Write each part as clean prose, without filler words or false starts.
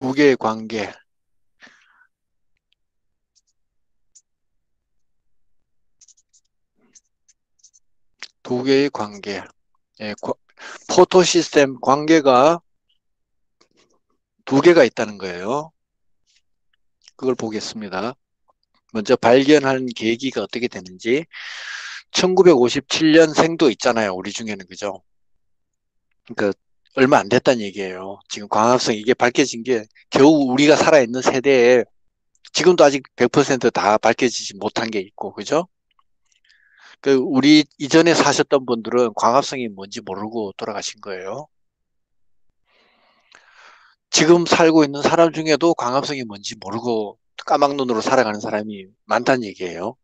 두 개의 관계, 두 개의 관계. 예, 포토 시스템 관계가 두 개가 있다는 거예요. 그걸 보겠습니다. 먼저 발견한 계기가 어떻게 되는지. 1957년생도 있잖아요. 우리 중에는. 그죠? 그러니까 얼마 안 됐다는 얘기예요. 지금 광합성 이게 밝혀진 게 겨우 우리가 살아있는 세대에 지금도 아직 100%다 밝혀지지 못한 게 있고, 그죠? 그 우리 이전에 사셨던 분들은 광합성이 뭔지 모르고 돌아가신 거예요. 지금 살고 있는 사람 중에도 광합성이 뭔지 모르고 까막눈으로 살아가는 사람이 많다는 얘기예요.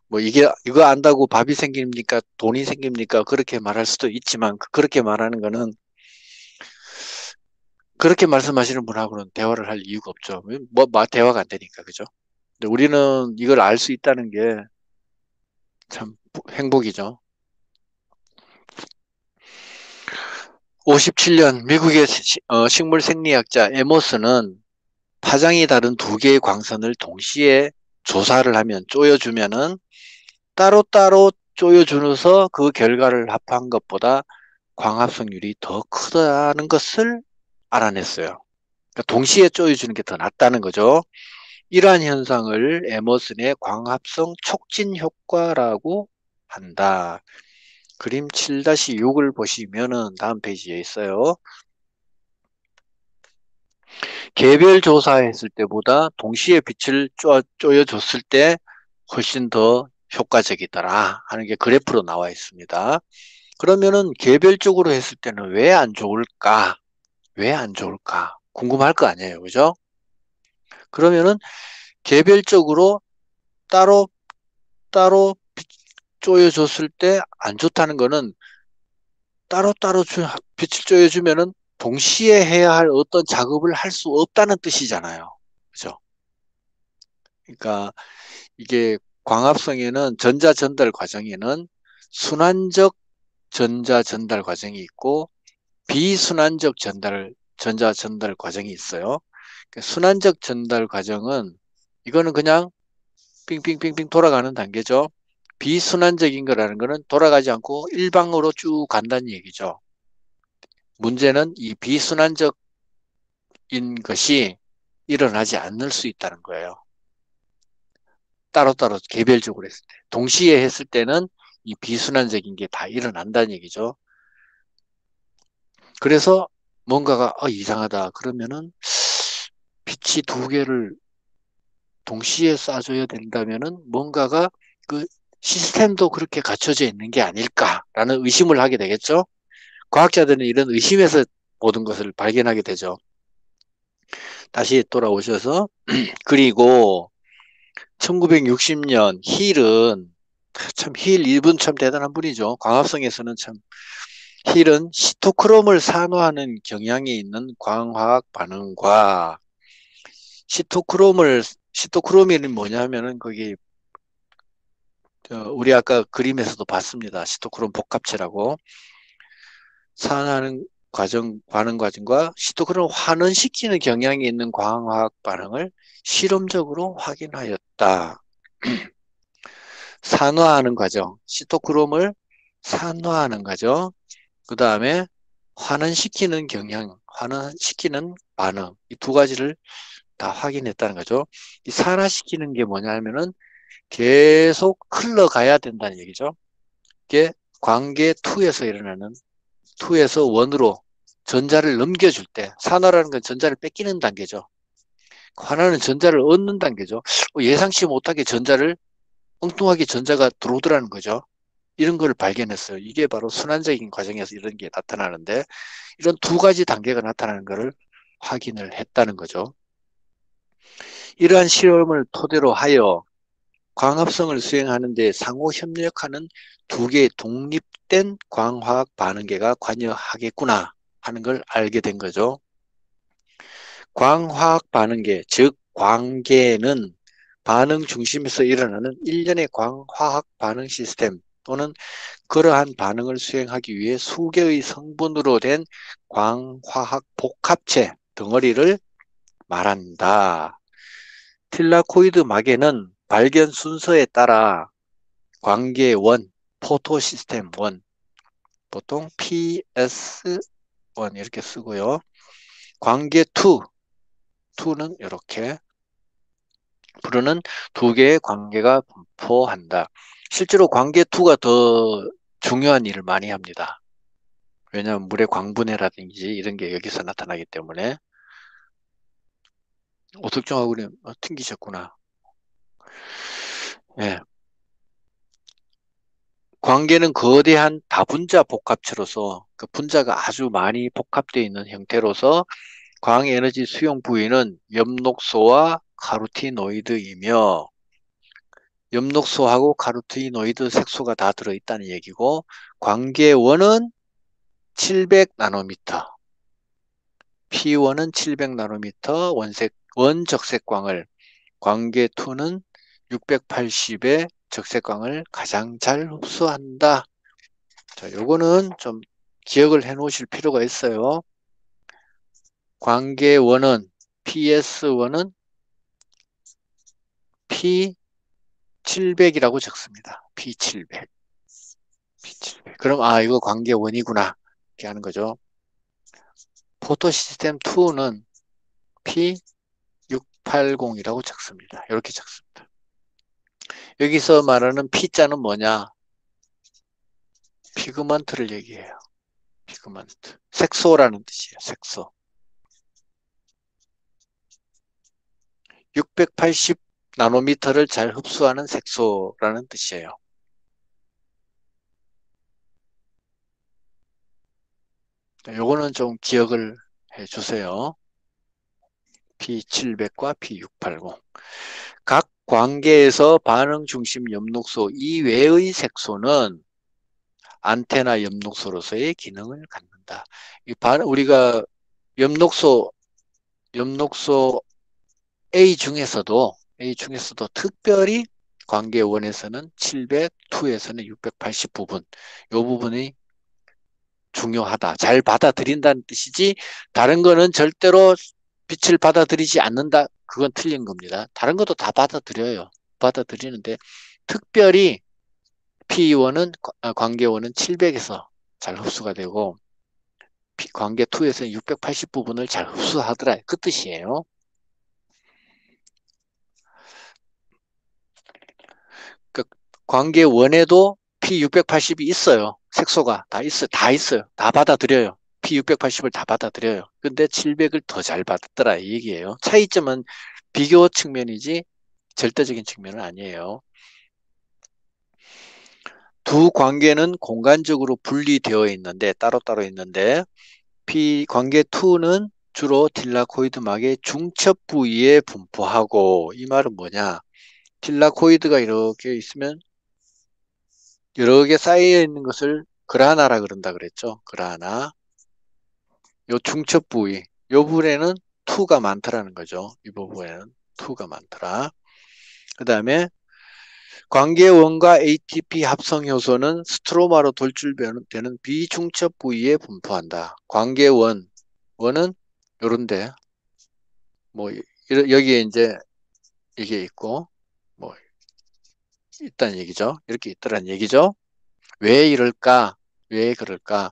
뭐 이거 안다고 밥이 생깁니까? 돈이 생깁니까? 그렇게 말할 수도 있지만 그렇게 말하는 거는 그렇게 말씀하시는 분하고는 대화를 할 이유가 없죠. 대화가 안 되니까. 그죠? 근데 우리는 이걸 알 수 있다는 게 참 행복이죠. 57년 미국의 식물 생리학자 에모스는 파장이 다른 두 개의 광선을 동시에 조사를 하면 쪼여주면은 따로따로 쪼여주면서 그 결과를 합한 것보다 광합성률이 더 크다는 것을 알아냈어요. 그러니까 동시에 쪼여주는 게 더 낫다는 거죠. 이러한 현상을 에머슨의 광합성 촉진 효과라고 한다. 그림 7-6을 보시면은 다음 페이지에 있어요. 개별 조사했을 때보다 동시에 빛을 쪼여줬을 때 훨씬 더 효과적이더라 하는 게 그래프로 나와 있습니다. 그러면은 개별적으로 했을 때는 왜 안 좋을까? 왜 안 좋을까? 궁금할 거 아니에요. 그죠? 그러면은 개별적으로 따로 따로 쪼여줬을 때 안 좋다는 거는 따로따로 빛을 쪼여주면은 동시에 해야 할 어떤 작업을 할 수 없다는 뜻이잖아요. 그죠? 그러니까 이게 광합성에는 전자 전달 과정에는 순환적 전자 전달 과정이 있고 비순환적 전자 전달 과정이 있어요. 그러니까 순환적 전달 과정은 이거는 그냥 빙빙빙빙 돌아가는 단계죠. 비순환적인 거라는 거는 돌아가지 않고 일방으로 쭉 간다는 얘기죠. 문제는 이 비순환적인 것이 일어나지 않을 수 있다는 거예요. 따로따로 개별적으로 했을 때. 동시에 했을 때는 이 비순환적인 게 다 일어난다는 얘기죠. 그래서 뭔가가 이상하다 그러면은 빛이 두 개를 동시에 쏴줘야 된다면은 뭔가가 그 시스템도 그렇게 갖춰져 있는 게 아닐까라는 의심을 하게 되겠죠. 과학자들은 이런 의심에서 모든 것을 발견하게 되죠. 다시 돌아오셔서 그리고 1960년 힐 이분 참 대단한 분이죠. 광합성에서는 참 힐은 시토크롬을 산화하는 경향이 있는 광화학 반응과 시토크롬이 뭐냐면은 거기 우리 아까 그림에서도 봤습니다. 시토크롬 복합체라고 산화하는 반응 과정과 시토크롬을 환원시키는 경향이 있는 광화학 반응을 실험적으로 확인하였다. 산화하는 과정, 시토크롬을 산화하는 과정, 그 다음에 환원시키는 반응, 이 두 가지를 다 확인했다는 거죠. 이 산화시키는 게 뭐냐면은 계속 흘러가야 된다는 얘기죠. 이게 관계 2에서 일어나는 2에서 1으로 전자를 넘겨줄 때 산화라는 건 전자를 뺏기는 단계죠. 환화는 전자를 얻는 단계죠. 예상치 못하게 엉뚱하게 전자가 들어오더라는 거죠. 이런 걸 발견했어요. 이게 바로 순환적인 과정에서 이런 게 나타나는데 이런 두 가지 단계가 나타나는 것을 확인을 했다는 거죠. 이러한 실험을 토대로 하여 광합성을 수행하는 데 상호 협력하는 두 개의 독립된 광화학 반응계가 관여하겠구나 하는 걸 알게 된 거죠. 광화학 반응계, 즉 광계는 반응 중심에서 일어나는 일련의 광화학 반응 시스템 또는 그러한 반응을 수행하기 위해 수개의 성분으로 된 광화학 복합체 덩어리를 말한다. 틸라코이드 막에는 발견 순서에 따라 관계 1, 포토 시스템 1, 보통 PS1 이렇게 쓰고요. 관계 2, 2는 이렇게 부르는 두 개의 관계가 분포한다. 실제로 관계 2가 더 중요한 일을 많이 합니다. 왜냐하면 물의 광분해라든지 이런 게 여기서 나타나기 때문에. 오특정하고 그냥 튕기셨구나. 예. 관계는 거대한 다분자 복합체로서 그 분자가 아주 많이 복합되어 있는 형태로서 광에너지 수용 부위는 엽록소와 카로티노이드이며 엽록소하고 카로티노이드 색소가 다 들어있다는 얘기고 관계원은 700나노미터, P1은 700나노미터 원적색광을, 관계2는 680의 적색광을 가장 잘 흡수한다. 자, 요거는 좀 기억을 해 놓으실 필요가 있어요. 관계1은 PS1은 P700이라고 적습니다. P700. P700. 그럼 이거 관계1이구나. 이렇게 하는 거죠. 포토 시스템 2는 P680이라고 적습니다. 이렇게 적습니다. 여기서 말하는 P자는 뭐냐? 피그먼트를 얘기해요. 피그먼트. 색소라는 뜻이에요. 색소. 680 나노미터를 잘 흡수하는 색소라는 뜻이에요. 요거는 좀 기억을 해 주세요. P700과 P680. 각 관계에서 반응 중심 엽록소 이외의 색소는 안테나 엽록소로서의 기능을 갖는다. 우리가 엽록소 A 중에서도 특별히 관계 1에서는 700, 2에서는 680 부분, 이 부분이 중요하다. 잘 받아들인다는 뜻이지 다른 거는 절대로 빛을 받아들이지 않는다. 그건 틀린 겁니다. 다른 것도 다 받아들여요. 받아들이는데 특별히 P1은 관계 1은 700에서 잘 흡수가 되고 관계 2에서는 680 부분을 잘 흡수하더라. 그 뜻이에요. 그 관계 1에도 P680이 있어요. 색소가 다 있어요. 다 받아들여요. P680을 다 받아들여요. 근데 700을 더 잘 받았더라 이 얘기예요. 차이점은 비교 측면이지 절대적인 측면은 아니에요. 두 관계는 공간적으로 분리되어 있는데 따로따로 있는데 관계 2는 주로 딜라코이드막의 중첩 부위에 분포하고, 이 말은 뭐냐? 딜라코이드가 이렇게 있으면 여러 개 쌓여 있는 것을 그라나라 그런다 그랬죠. 그라나. 요 중첩 부위, 요 부분에는 2가 많더라는 거죠. 이 부분에는 2가 많더라. 그 다음에 관계원과 ATP 합성 효소는 스트로마로 돌출되는 비중첩 부위에 분포한다. 원은 요런데 뭐 여기에 이제 이게 있고 뭐 있다는 얘기죠. 이렇게 있더란 얘기죠. 왜 이럴까? 왜 그럴까?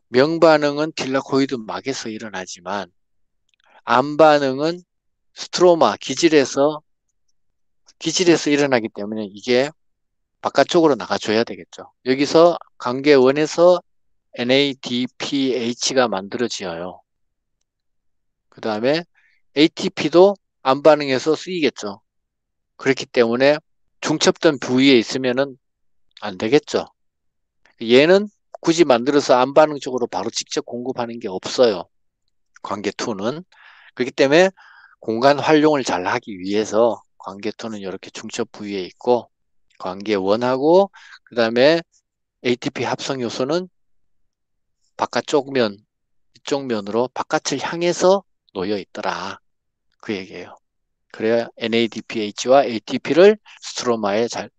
명반응은 딜라코이드 막에서 일어나지만 암반응은 스트로마 기질에서 일어나기 때문에 이게 바깥쪽으로 나가줘야 되겠죠. 여기서 관계원에서 NADPH가 만들어져요. 그 다음에 ATP도 암반응에서 쓰이겠죠. 그렇기 때문에 중첩된 부위에 있으면은 안 되겠죠. 얘는 굳이 만들어서 암반응 쪽으로 바로 직접 공급하는 게 없어요. 관계2는. 그렇기 때문에 공간 활용을 잘 하기 위해서 관계2는 이렇게 중첩 부위에 있고 관계1하고 그 다음에 ATP 합성 요소는 이쪽 면으로 바깥을 향해서 놓여 있더라. 그 얘기예요. 그래야 NADPH와 ATP를 스트로마에 잘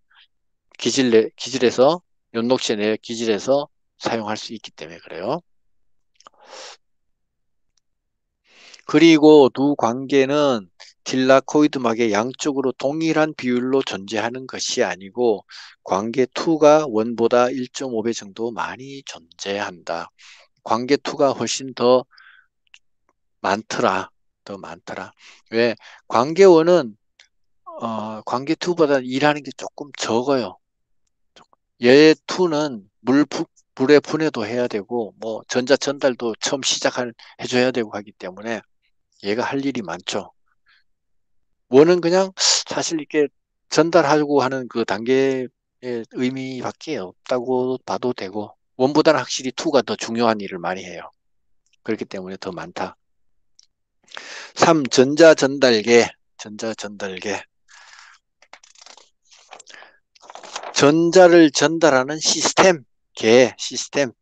기질에서 연록체 내 기질에서 사용할 수 있기 때문에 그래요. 그리고 두 관계는 딜라코이드막의 양쪽으로 동일한 비율로 존재하는 것이 아니고 관계 2가 1보다 1.5배 정도 많이 존재한다. 관계 2가 훨씬 더 많더라. 더 많더라. 왜? 관계 1은 관계 2보다 일하는 게 조금 적어요. 얘 2는 물의 분해도 해야 되고 뭐 전자 전달도 처음 해줘야 되고 하기 때문에 얘가 할 일이 많죠. 원은 그냥 사실 이렇게 전달하고 하는 그 단계의 의미밖에 없다고 봐도 되고 원보다는 확실히 투가 더 중요한 일을 많이 해요. 그렇기 때문에 더 많다. 3. 전자전달계. 전자전달계. 전자를 전달하는 시스템. 시스템.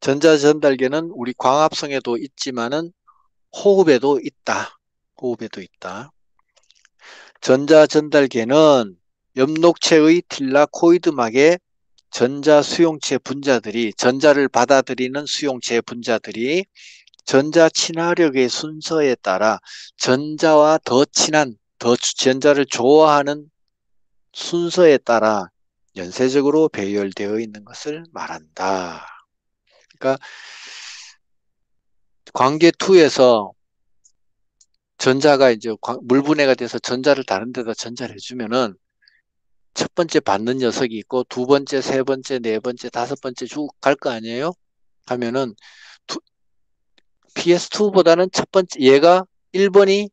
전자전달계는 우리 광합성에도 있지만은 호흡에도 있다. 호흡에도 있다. 전자전달계는 엽록체의 틸라코이드막에 전자 수용체 분자들이 전자를 받아들이는 수용체 분자들이 전자 친화력의 순서에 따라 전자와 더 친한 더 전자를 좋아하는 순서에 따라 연쇄적으로 배열되어 있는 것을 말한다. 그러니까 관계 2에서 전자가 이제 물분해가 돼서 전자를 다른 데다 전자를 해주면은 첫 번째 받는 녀석이 있고 두 번째, 세 번째, 네 번째, 다섯 번째 쭉 갈 거 아니에요? 하면은 PS2보다는 첫 번째 얘가 1번이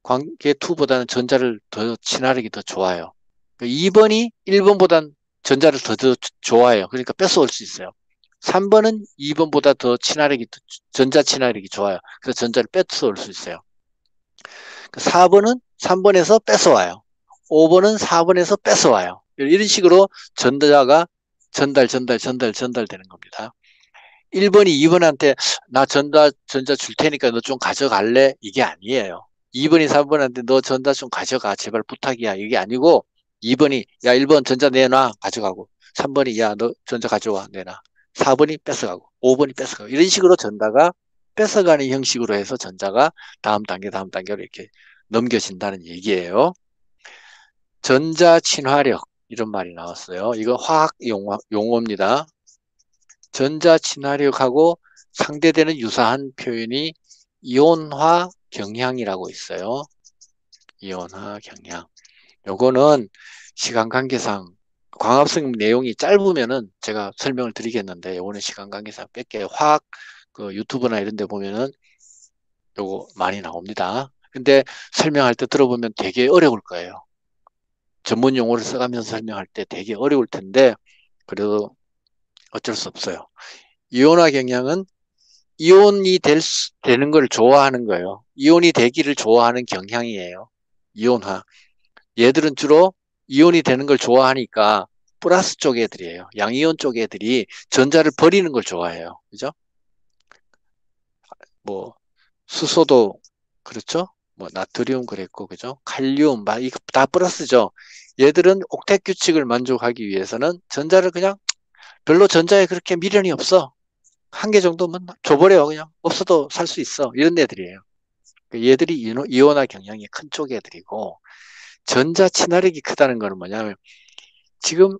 관계 2보다는 전자를 더 친화력이 더 좋아요. 2번이 1번보다는 전자를 더 좋아해요. 그러니까 뺏어올 수 있어요. 3번은 2번보다 더 전자 친화력이 좋아요. 그래서 전자를 뺏어올 수 있어요. 4번은 3번에서 뺏어와요. 5번은 4번에서 뺏어와요. 이런 식으로 전자가 전달되는 겁니다. 1번이 2번한테 나 전자 줄 테니까 너 좀 가져갈래? 이게 아니에요. 2번이 3번한테 너 전자 좀 가져가. 제발 부탁이야. 이게 아니고 2번이 야 1번 전자 내놔. 가져가고 3번이 야 너 전자 가져와. 내놔. 4번이 뺏어가고 5번이 뺏어가고 이런 식으로 전자가 뺏어가는 형식으로 해서 전자가 다음 단계로 이렇게 넘겨진다는 얘기예요. 전자 친화력 이런 말이 나왔어요. 이거 화학 용어입니다. 전자 친화력하고 상대되는 유사한 표현이 이온화 경향이라고 있어요. 이온화 경향. 요거는 시간 관계상 광합성 내용이 짧으면은 제가 설명을 드리겠는데 요거는 시간 관계상 뺄게요. 화학 그 유튜브나 이런 데 보면은 요거 많이 나옵니다. 근데 설명할 때 들어보면 되게 어려울 거예요. 전문 용어를 써가면서 설명할 때 되게 어려울 텐데 그래도 어쩔 수 없어요. 이온화 경향은 이온이 되는 걸 좋아하는 거예요. 이온이 되기를 좋아하는 경향이에요. 이온화. 얘들은 주로 이온이 되는 걸 좋아하니까 플러스 쪽 애들이에요. 양이온 쪽 애들이 전자를 버리는 걸 좋아해요. 그죠? 뭐 수소도 그렇죠? 뭐 나트륨 그랬고 그죠? 칼륨 막 이거 다 플러스죠. 얘들은 옥텟 규칙을 만족하기 위해서는 전자를 그냥 별로 전자에 그렇게 미련이 없어. 한 개 정도면 줘버려 그냥 없어도 살 수 있어 이런 애들이에요. 얘들이 이온화 경향이 큰 쪽 애들이고 전자 친화력이 크다는 거는 뭐냐면 지금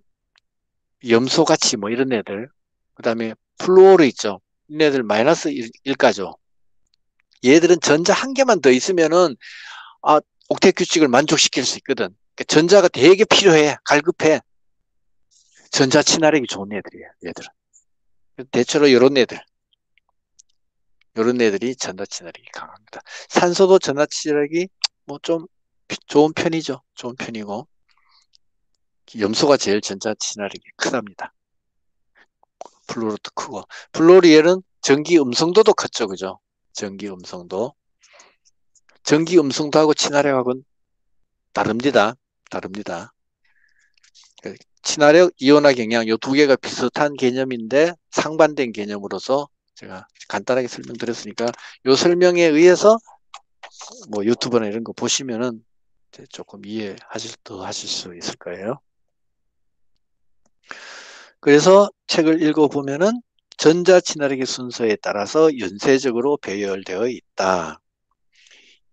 염소 같이 뭐 이런 애들 그다음에 플루오르 있죠. 이런 애들 마이너스 1가죠. 얘들은 전자 한 개만 더 있으면은 옥텟 규칙을 만족시킬 수 있거든. 그러니까 전자가 되게 필요해. 갈급해. 전자 친화력이 좋은 애들이에요. 얘들은. 대체로 이런 애들이 전자 친화력이 강합니다. 산소도 전자 친화력이 뭐 좀 좋은 편이죠. 좋은 편이고 염소가 제일 전자 친화력이 크답니다. 플루오르도 크고 플루오리엘은 전기 음성도도 컸죠, 그죠? 전기 음성도 전기 음성도하고 친화력하고는 다릅니다. 다릅니다. 친화력, 이온화 경향 이 두 개가 비슷한 개념인데 상반된 개념으로서 제가 간단하게 설명드렸으니까 이 설명에 의해서 뭐 유튜브나 이런 거 보시면은 조금 더 하실 수 있을 거예요. 그래서 책을 읽어보면은 전자 친화력의 순서에 따라서 연쇄적으로 배열되어 있다.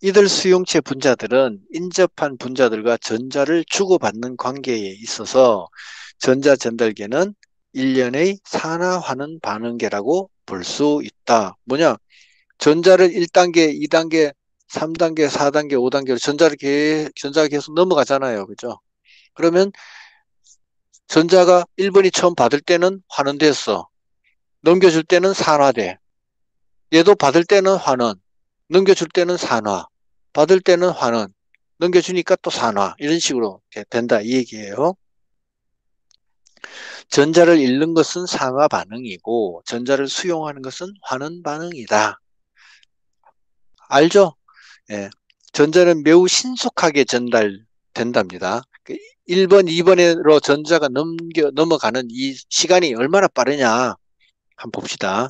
이들 수용체 분자들은 인접한 분자들과 전자를 주고받는 관계에 있어서 전자 전달계는 일련의 산화환원 반응계라고 볼 수 있다. 뭐냐? 전자를 1단계, 2단계, 3단계, 4단계, 5단계로 전자가 계속 넘어가잖아요. 그죠? 그러면 전자가 1번이 처음 받을 때는 환원됐어. 넘겨줄 때는 산화돼. 얘도 받을 때는 환원, 넘겨줄 때는 산화, 받을 때는 환원, 넘겨주니까 또 산화. 이런 식으로 된다. 이 얘기예요. 전자를 잃는 것은 상하 반응이고 전자를 수용하는 것은 환원 반응이다. 알죠? 예. 전자는 매우 신속하게 전달된답니다. 1번, 2번으로 전자가 넘어가는 이 시간이 얼마나 빠르냐 한번 봅시다.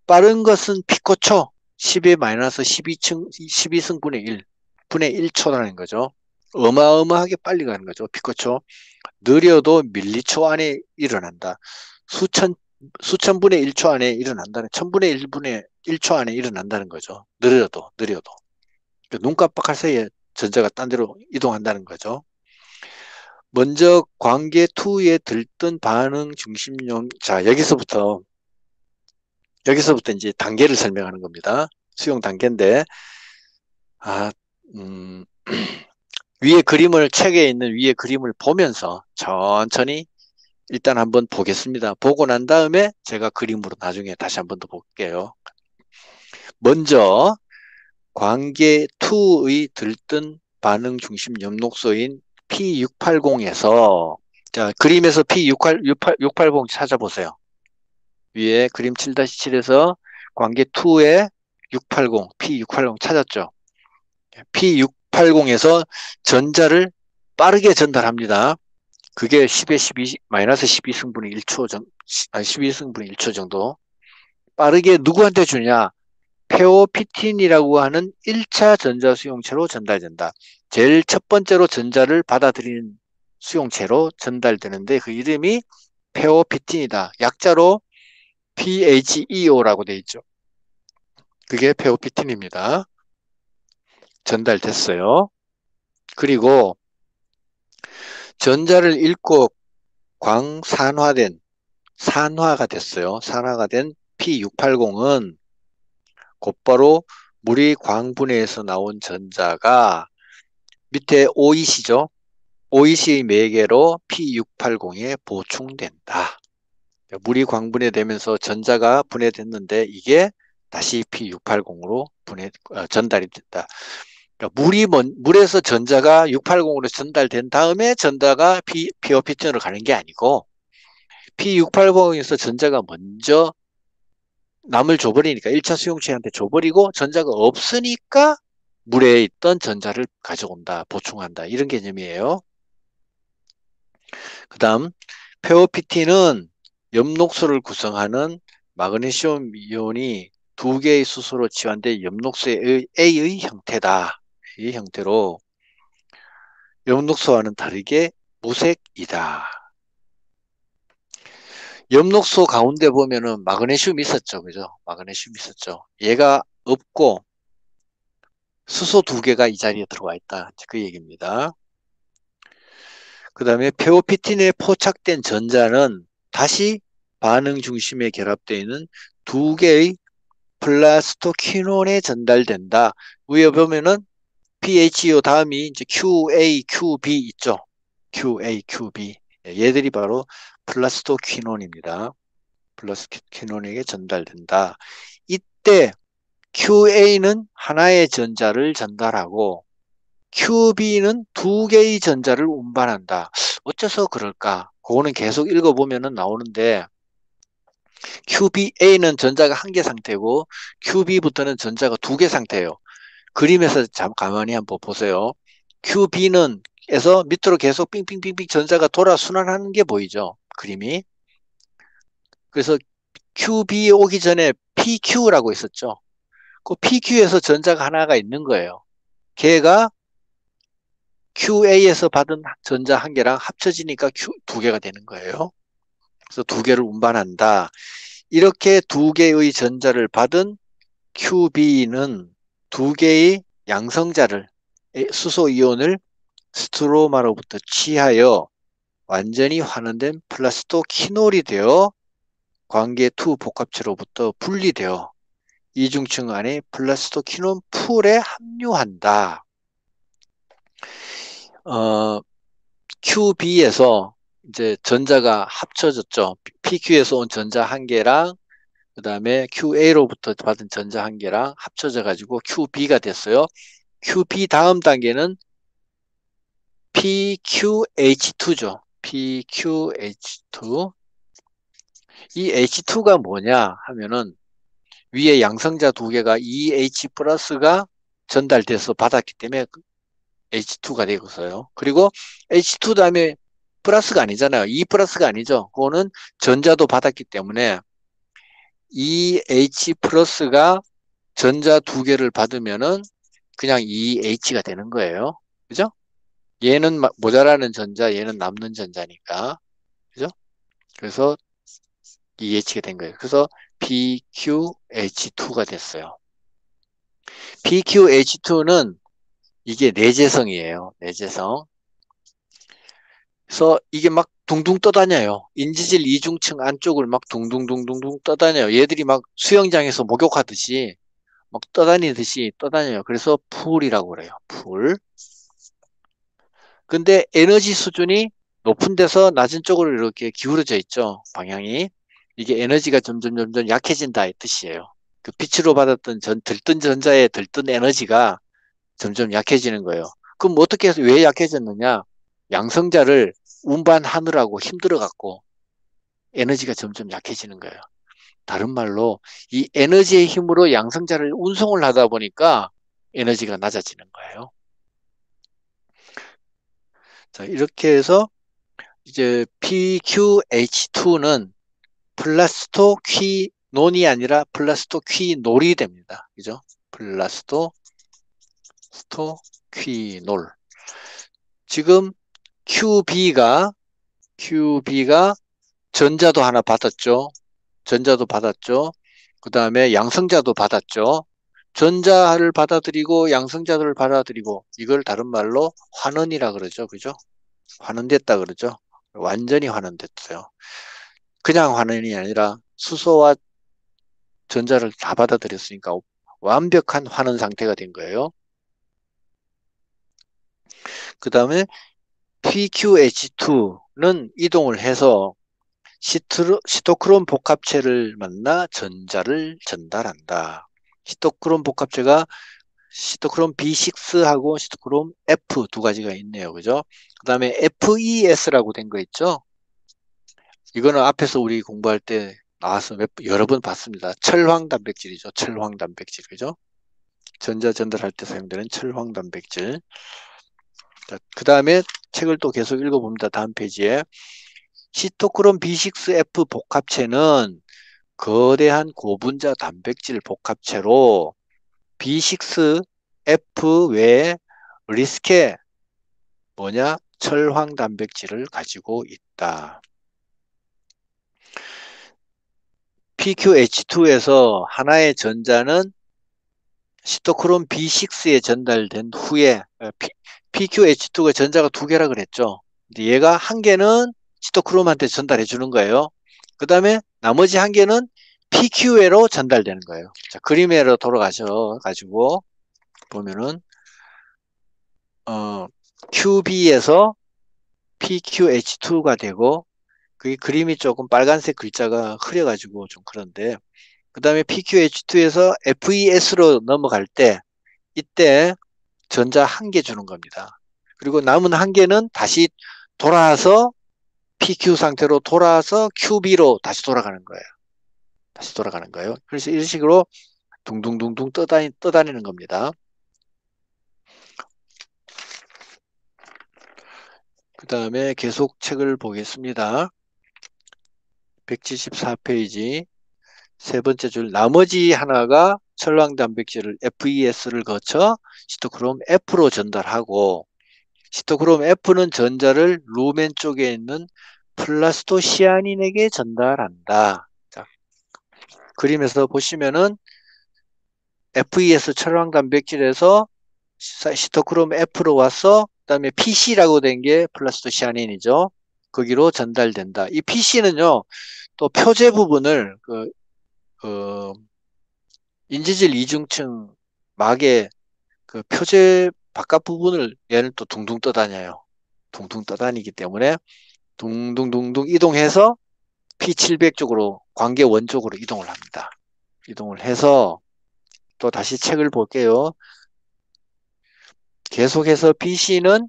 빠른 것은 피코초 10의 마이너스 12승분의 1 분의 1초라는 거죠. 어마어마하게 빨리 가는 거죠. 피코초. 느려도 밀리초 안에 일어난다. 수천분의 1초 안에 일어난다는, 천분의 1분의 1초 안에 일어난다는 거죠. 느려도. 눈 깜빡할 사이에 전자가 딴 데로 이동한다는 거죠. 먼저 관계 2에 들뜬 반응 중심용, 자, 여기서부터 이제 단계를 설명하는 겁니다. 수용 단계인데, 아, 음, 책에 있는 위에 그림을 보면서 천천히 일단 한번 보겠습니다. 보고 난 다음에 제가 그림으로 나중에 다시 한번 더 볼게요. 먼저 관계 2의 들뜬 반응 중심 엽록소인 P680에서 자, 그림에서 P680 찾아보세요. 위에 그림 7-7에서 관계 2의 680, P680 찾았죠. P680에서 전자를 빠르게 전달합니다. 그게 10의 12, 마이너스 12승분의 1초 정도, 12승분의 1초 정도. 빠르게 누구한테 주냐? 페오피틴이라고 하는 1차 전자 수용체로 전달된다. 제일 첫 번째로 전자를 받아들이는 수용체로 전달되는데 그 이름이 페오피틴이다. 약자로 PHEO라고 되어 있죠. 그게 페오피틴입니다. 전달됐어요. 그리고 전자를 잃고 산화가 됐어요. 산화가 된 P680은 곧바로 물이 광분해에서 나온 전자가 밑에 OEC죠. OEC의 매개로 P680에 보충된다. 물이 광분해되면서 전자가 분해됐는데 이게 다시 P680으로 전달이 된다. 그러니까 물에서 전자가 680으로 전달된 다음에 전자가 POP전으로 가는 게 아니고 P680에서 전자가 먼저 남을 줘버리니까 1차 수용체한테 줘버리고 전자가 없으니까 물에 있던 전자를 가져온다, 보충한다 이런 개념이에요. 그 다음 페오피틴은 엽록소를 구성하는 마그네슘 이온이 두 개의 수소로 치환된 엽록소의 A의 형태다. 이 형태로 엽록소와는 다르게 무색이다. 엽록소 가운데 보면은 마그네슘이 있었죠. 그죠? 마그네슘이 있었죠. 얘가 없고 수소 두 개가 이 자리에 들어와 있다. 그 얘기입니다. 그 다음에 페오피틴에 포착된 전자는 다시 반응 중심에 결합되어 있는 두 개의 플라스토퀴논에 전달된다. 위에 보면은 PHO 다음이 이제 QA, QB 있죠. QA, QB. 얘들이 바로 플라스토퀴논입니다. 플라스토퀴논에게 전달된다. 이때 QA는 하나의 전자를 전달하고 QB는 두 개의 전자를 운반한다. 어째서 그럴까? 그거는 계속 읽어보면 나오는데 QBA는 전자가 한 개 상태고 QB부터는 전자가 두 개 상태예요. 그림에서 가만히 한번 보세요. QB는 에서 밑으로 계속 빙빙빙빙 전자가 돌아 순환하는 게 보이죠? 그림이. 그래서 QB에 오기 전에 PQ라고 있었죠. 그 PQ에서 전자가 하나가 있는 거예요. 걔가 QA에서 받은 전자 한 개랑 합쳐지니까 두 개가 되는 거예요. 그래서 두 개를 운반한다. 이렇게 두 개의 전자를 받은 QB는 두 개의 양성자를 수소 이온을 스트로마로부터 취하여 완전히 환원된 플라스토키놀이 되어 관계 2 복합체로부터 분리되어 이중층 안에 플라스토키논 풀에 함유한다. QB에서 이제 전자가 합쳐졌죠. PQ에서 온 전자 한 개랑 그 다음에 QA로부터 받은 전자 한 개랑 합쳐져 가지고 QB가 됐어요. QB 다음 단계는 PQH2죠. PQH2. 이 H2가 뭐냐 하면은 위에 양성자 두 개가 EH 플러스가 전달돼서 받았기 때문에 H2가 되고서요. 그리고 H2 다음에 플러스가 아니잖아요. E 플러스가 아니죠. 그거는 전자도 받았기 때문에 EH 플러스가 전자 두 개를 받으면은 그냥 EH가 되는 거예요. 그죠? 얘는 모자라는 전자, 얘는 남는 전자니까. 그죠? 그래서 EH가 된 거예요. 그래서 PQH2가 됐어요. PQH2는 이게 내재성이에요. 내재성. 그래서 이게 막 둥둥 떠다녀요. 인지질 이중층 안쪽을 막 둥둥둥둥둥 떠다녀요. 얘들이 막 수영장에서 목욕하듯이 막 떠다니듯이 떠다녀요. 그래서 풀이라고 그래요. 풀. 근데 에너지 수준이 높은 데서 낮은 쪽으로 이렇게 기울어져 있죠. 방향이. 이게 에너지가 점점 약해진다 이 뜻이에요. 그 빛으로 받았던 들뜬 전자의 들뜬 에너지가 점점 약해지는 거예요. 그럼 어떻게 해서 왜 약해졌느냐? 양성자를 운반하느라고 힘들어 갖고 에너지가 점점 약해지는 거예요. 다른 말로 이 에너지의 힘으로 양성자를 운송을 하다 보니까 에너지가 낮아지는 거예요. 자, 이렇게 해서 이제 PQH2는 플라스토퀴논이 아니라 플라스토퀴놀이 됩니다. 그죠? 플라스토퀴놀. 지금 QB가 전자도 하나 받았죠. 전자도 받았죠. 그 다음에 양성자도 받았죠. 전자를 받아들이고 양성자들을 받아들이고 이걸 다른 말로 환원이라 그러죠. 그죠? 환원됐다 그러죠. 완전히 환원됐어요. 그냥 환원이 아니라 수소와 전자를 다 받아들였으니까 완벽한 환원 상태가 된 거예요. 그 다음에 PQH2는 이동을 해서 시토크롬 복합체를 만나 전자를 전달한다. 시토크롬 복합체가 시토크롬 B6하고 시토크롬 F 두 가지가 있네요. 그죠? 그 다음에 FES라고 된 거 있죠? 이거는 앞에서 우리 공부할 때 나와서 여러 번 봤습니다. 철황 단백질이죠. 철황 단백질. 그죠? 전자 전달할 때 사용되는 철황 단백질. 그 다음에 책을 또 계속 읽어봅니다. 다음 페이지에. 시토크롬 B6F 복합체는 거대한 고분자 단백질 복합체로 B6F 외에 리스케 철황 단백질을 가지고 있다. PQH2에서 하나의 전자는 시토크롬 B6에 전달된 후에 PQH2가 전자가 두 개라 그랬죠. 얘가 한 개는 시토크롬한테 전달해 주는 거예요. 그 다음에 나머지 한 개는 PQ에로 전달되는 거예요. 자, 그림에로 돌아가셔 가지고 보면은 QB에서 PQH2가 되고 그 그림이 조금 빨간색 글자가 흐려가지고 좀 그런데 그 다음에 PQH2에서 FES로 넘어갈 때 이때 전자 한 개 주는 겁니다. 그리고 남은 한 개는 다시 돌아서 PQ 상태로 돌아서 QB로 다시 돌아가는 거예요. 다시 돌아가는 거예요. 그래서 이런 식으로 둥둥둥둥 떠다니는 겁니다. 그 다음에 계속 책을 보겠습니다. 174페이지 세 번째 줄 나머지 하나가 철황 단백질을 FES를 거쳐 시토크롬 F로 전달하고 시토크롬 F는 전자를 루멘 쪽에 있는 플라스토시아닌에게 전달한다. 자, 그림에서 보시면은 FES 철황 단백질에서 시토크롬 F로 와서 그다음에 PC라고 된 게 플라스토시아닌이죠. 거기로 전달된다. 이 PC는요, 또 표제 부분을 그 인지질 이중층 막의 그 표제 바깥 부분을 얘는 또 둥둥 떠다녀요. 둥둥 떠다니기 때문에 둥둥둥둥 이동해서 P700 쪽으로 관계원 쪽으로 이동을 합니다. 이동을 해서 또 다시 책을 볼게요. 계속해서 BC는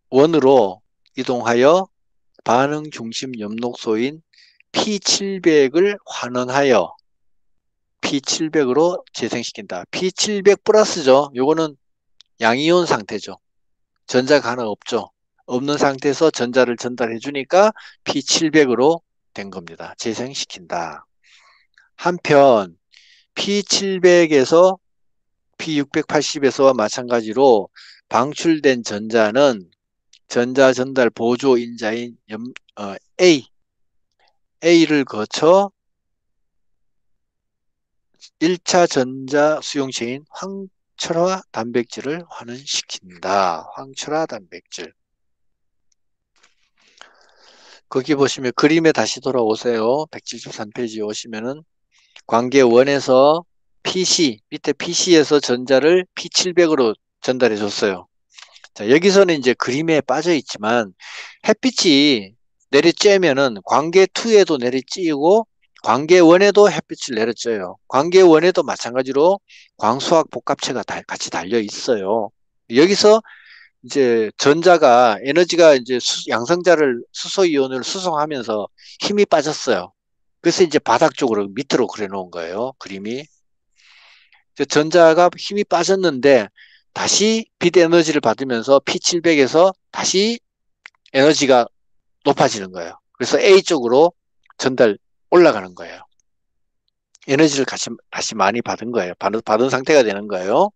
관계원으로 이동하여 반응 중심 엽록소인 P700을 환원하여 P700으로 재생시킨다. P700 플러스죠. 요거는 양이온 상태죠. 전자가 하나 없죠. 없는 상태에서 전자를 전달해 주니까 P700으로 된 겁니다. 재생시킨다. 한편 P700에서 P680에서와 마찬가지로 방출된 전자는 전자 전달 보조 인자인 A를 거쳐 1차 전자 수용체인 황철화 단백질을 환원시킨다. 황철화 단백질. 거기 보시면 그림에 다시 돌아오세요. 173페이지에 오시면은 관계1에서 PC, 밑에 PC에서 전자를 P700으로 전달해 줬어요. 자, 여기서는 이제 그림에 빠져 있지만 햇빛이 내리쬐면은 관계2에도 내리쬐고 관계1에도 햇빛을 내리쬐요. 관계1에도 마찬가지로 광수학 복합체가 같이 달려 있어요. 여기서 이제 전자가 에너지가 이제 양성자를 수소이온을 수송하면서 힘이 빠졌어요. 그래서 이제 바닥 쪽으로 밑으로 그려 놓은 거예요. 그림이. 전자가 힘이 빠졌는데 다시 빛 에너지를 받으면서 P700에서 다시 에너지가 높아지는 거예요. 그래서 A 쪽으로 전달 올라가는 거예요. 에너지를 다시 많이 받은 거예요. 받은 상태가 되는 거예요.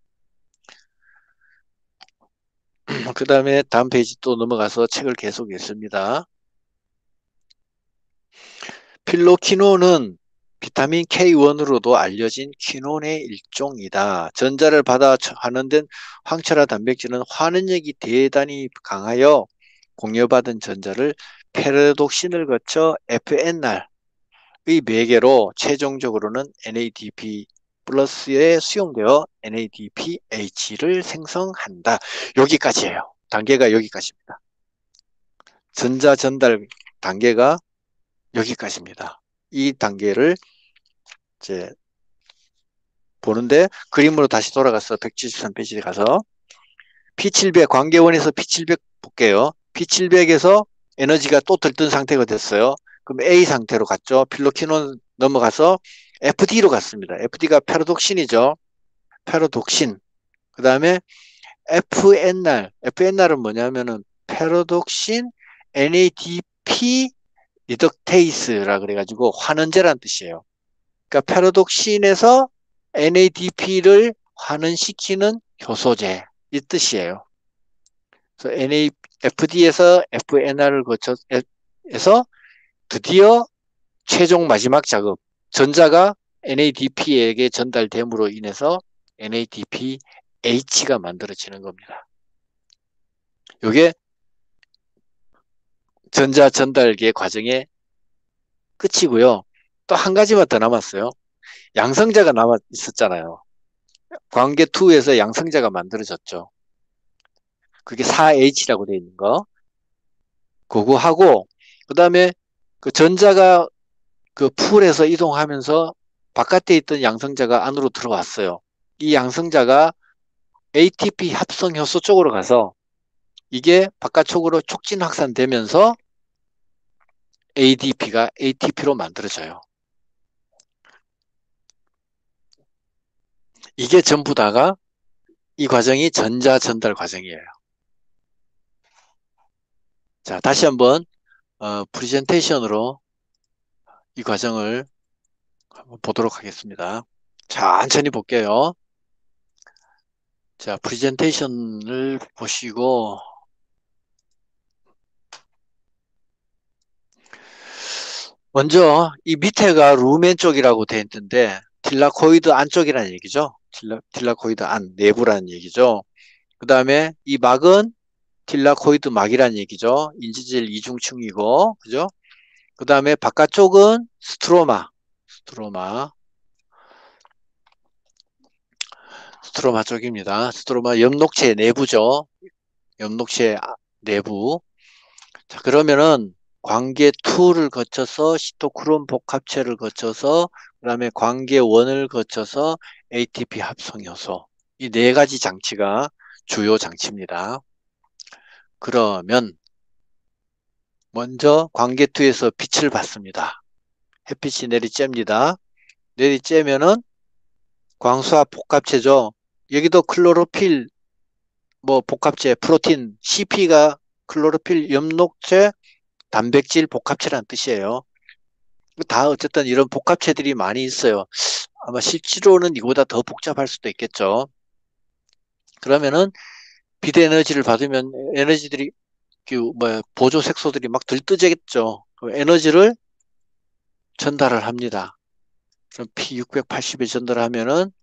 그 다음에 다음 페이지 또 넘어가서 책을 계속 읽습니다. 필로키논은 비타민 K1으로도 알려진 키논의 일종이다. 전자를 받아 환원된 황철화 단백질은 환원력이 대단히 강하여 공여받은 전자를 페르독신을 거쳐 FNR의 매개로 최종적으로는 NADP 플러스에 수용되어 NADPH를 생성한다. 여기까지예요. 단계가 여기까지입니다. 전자 전달 단계가 여기까지입니다. 이 단계를 이제 보는데 그림으로 다시 돌아가서 173페이지에 가서 P700 관계원에서 P700 볼게요. P700에서 에너지가 또 들뜬 상태가 됐어요. 그럼 A 상태로 갔죠. 필로키논 넘어가서 FD로 갔습니다. FD가 페로독신이죠. 페로독신. 그 다음에 FNR은 뭐냐면은 페로독신 NADP 리덕테이스라 그래가지고 환원제란 뜻이에요. 그러니까 페로독신에서 NADP를 환원시키는 효소제 이 뜻이에요. 그래서 FD에서 FNR을 거쳐서 드디어 최종 마지막 작업 전자가 NADP에게 전달됨으로 인해서 NADPH가 만들어지는 겁니다. 이게 전자 전달계 과정의 끝이고요. 또 한 가지만 더 남았어요. 양성자가 남아 있었잖아요. 관계2에서 양성자가 만들어졌죠. 그게 4H라고 되어 있는 거. 그거 하고, 그 다음에 그 전자가 그 풀에서 이동하면서 바깥에 있던 양성자가 안으로 들어왔어요. 이 양성자가 ATP 합성 효소 쪽으로 가서 이게 바깥쪽으로 촉진 확산되면서 ADP가 ATP로 만들어져요. 이게 전부 다가 이 과정이 전자 전달 과정이에요. 자, 다시 한번 프레젠테이션으로 이 과정을 한번 보도록 하겠습니다. 천천히 볼게요. 자, 프레젠테이션을 보시고 먼저 이 밑에가 루멘 쪽이라고 되어 있는데 딜라코이드 안쪽이라는 얘기죠. 딜라코이드 안 내부라는 얘기죠. 그 다음에 이 막은 딜라코이드 막이라는 얘기죠. 인지질 이중층이고, 그죠? 그 다음에 바깥쪽은 스트로마, 스트로마 쪽입니다. 스트로마 엽록체 내부죠. 엽록체 내부. 자, 그러면은 관계 2를 거쳐서 시토크롬 복합체를 거쳐서 그다음에 관계 1을 거쳐서 ATP 합성 요소. 이 네 가지 장치가 주요 장치입니다. 그러면 먼저 관계 2에서 빛을 받습니다. 햇빛이 내리쬐입니다. 내리쬐면은 광수합 복합체죠. 여기도 클로로필 뭐 복합체 프로틴 CP가 클로로필 엽록체 단백질 복합체라는 뜻이에요. 다 어쨌든 이런 복합체들이 많이 있어요. 아마 실제로는 이거보다 더 복잡할 수도 있겠죠. 그러면은 빛 에너지를 받으면 에너지들이 보조 색소들이 막 들뜨겠죠. 그 에너지를 전달을 합니다. 그럼 P680에 전달하면은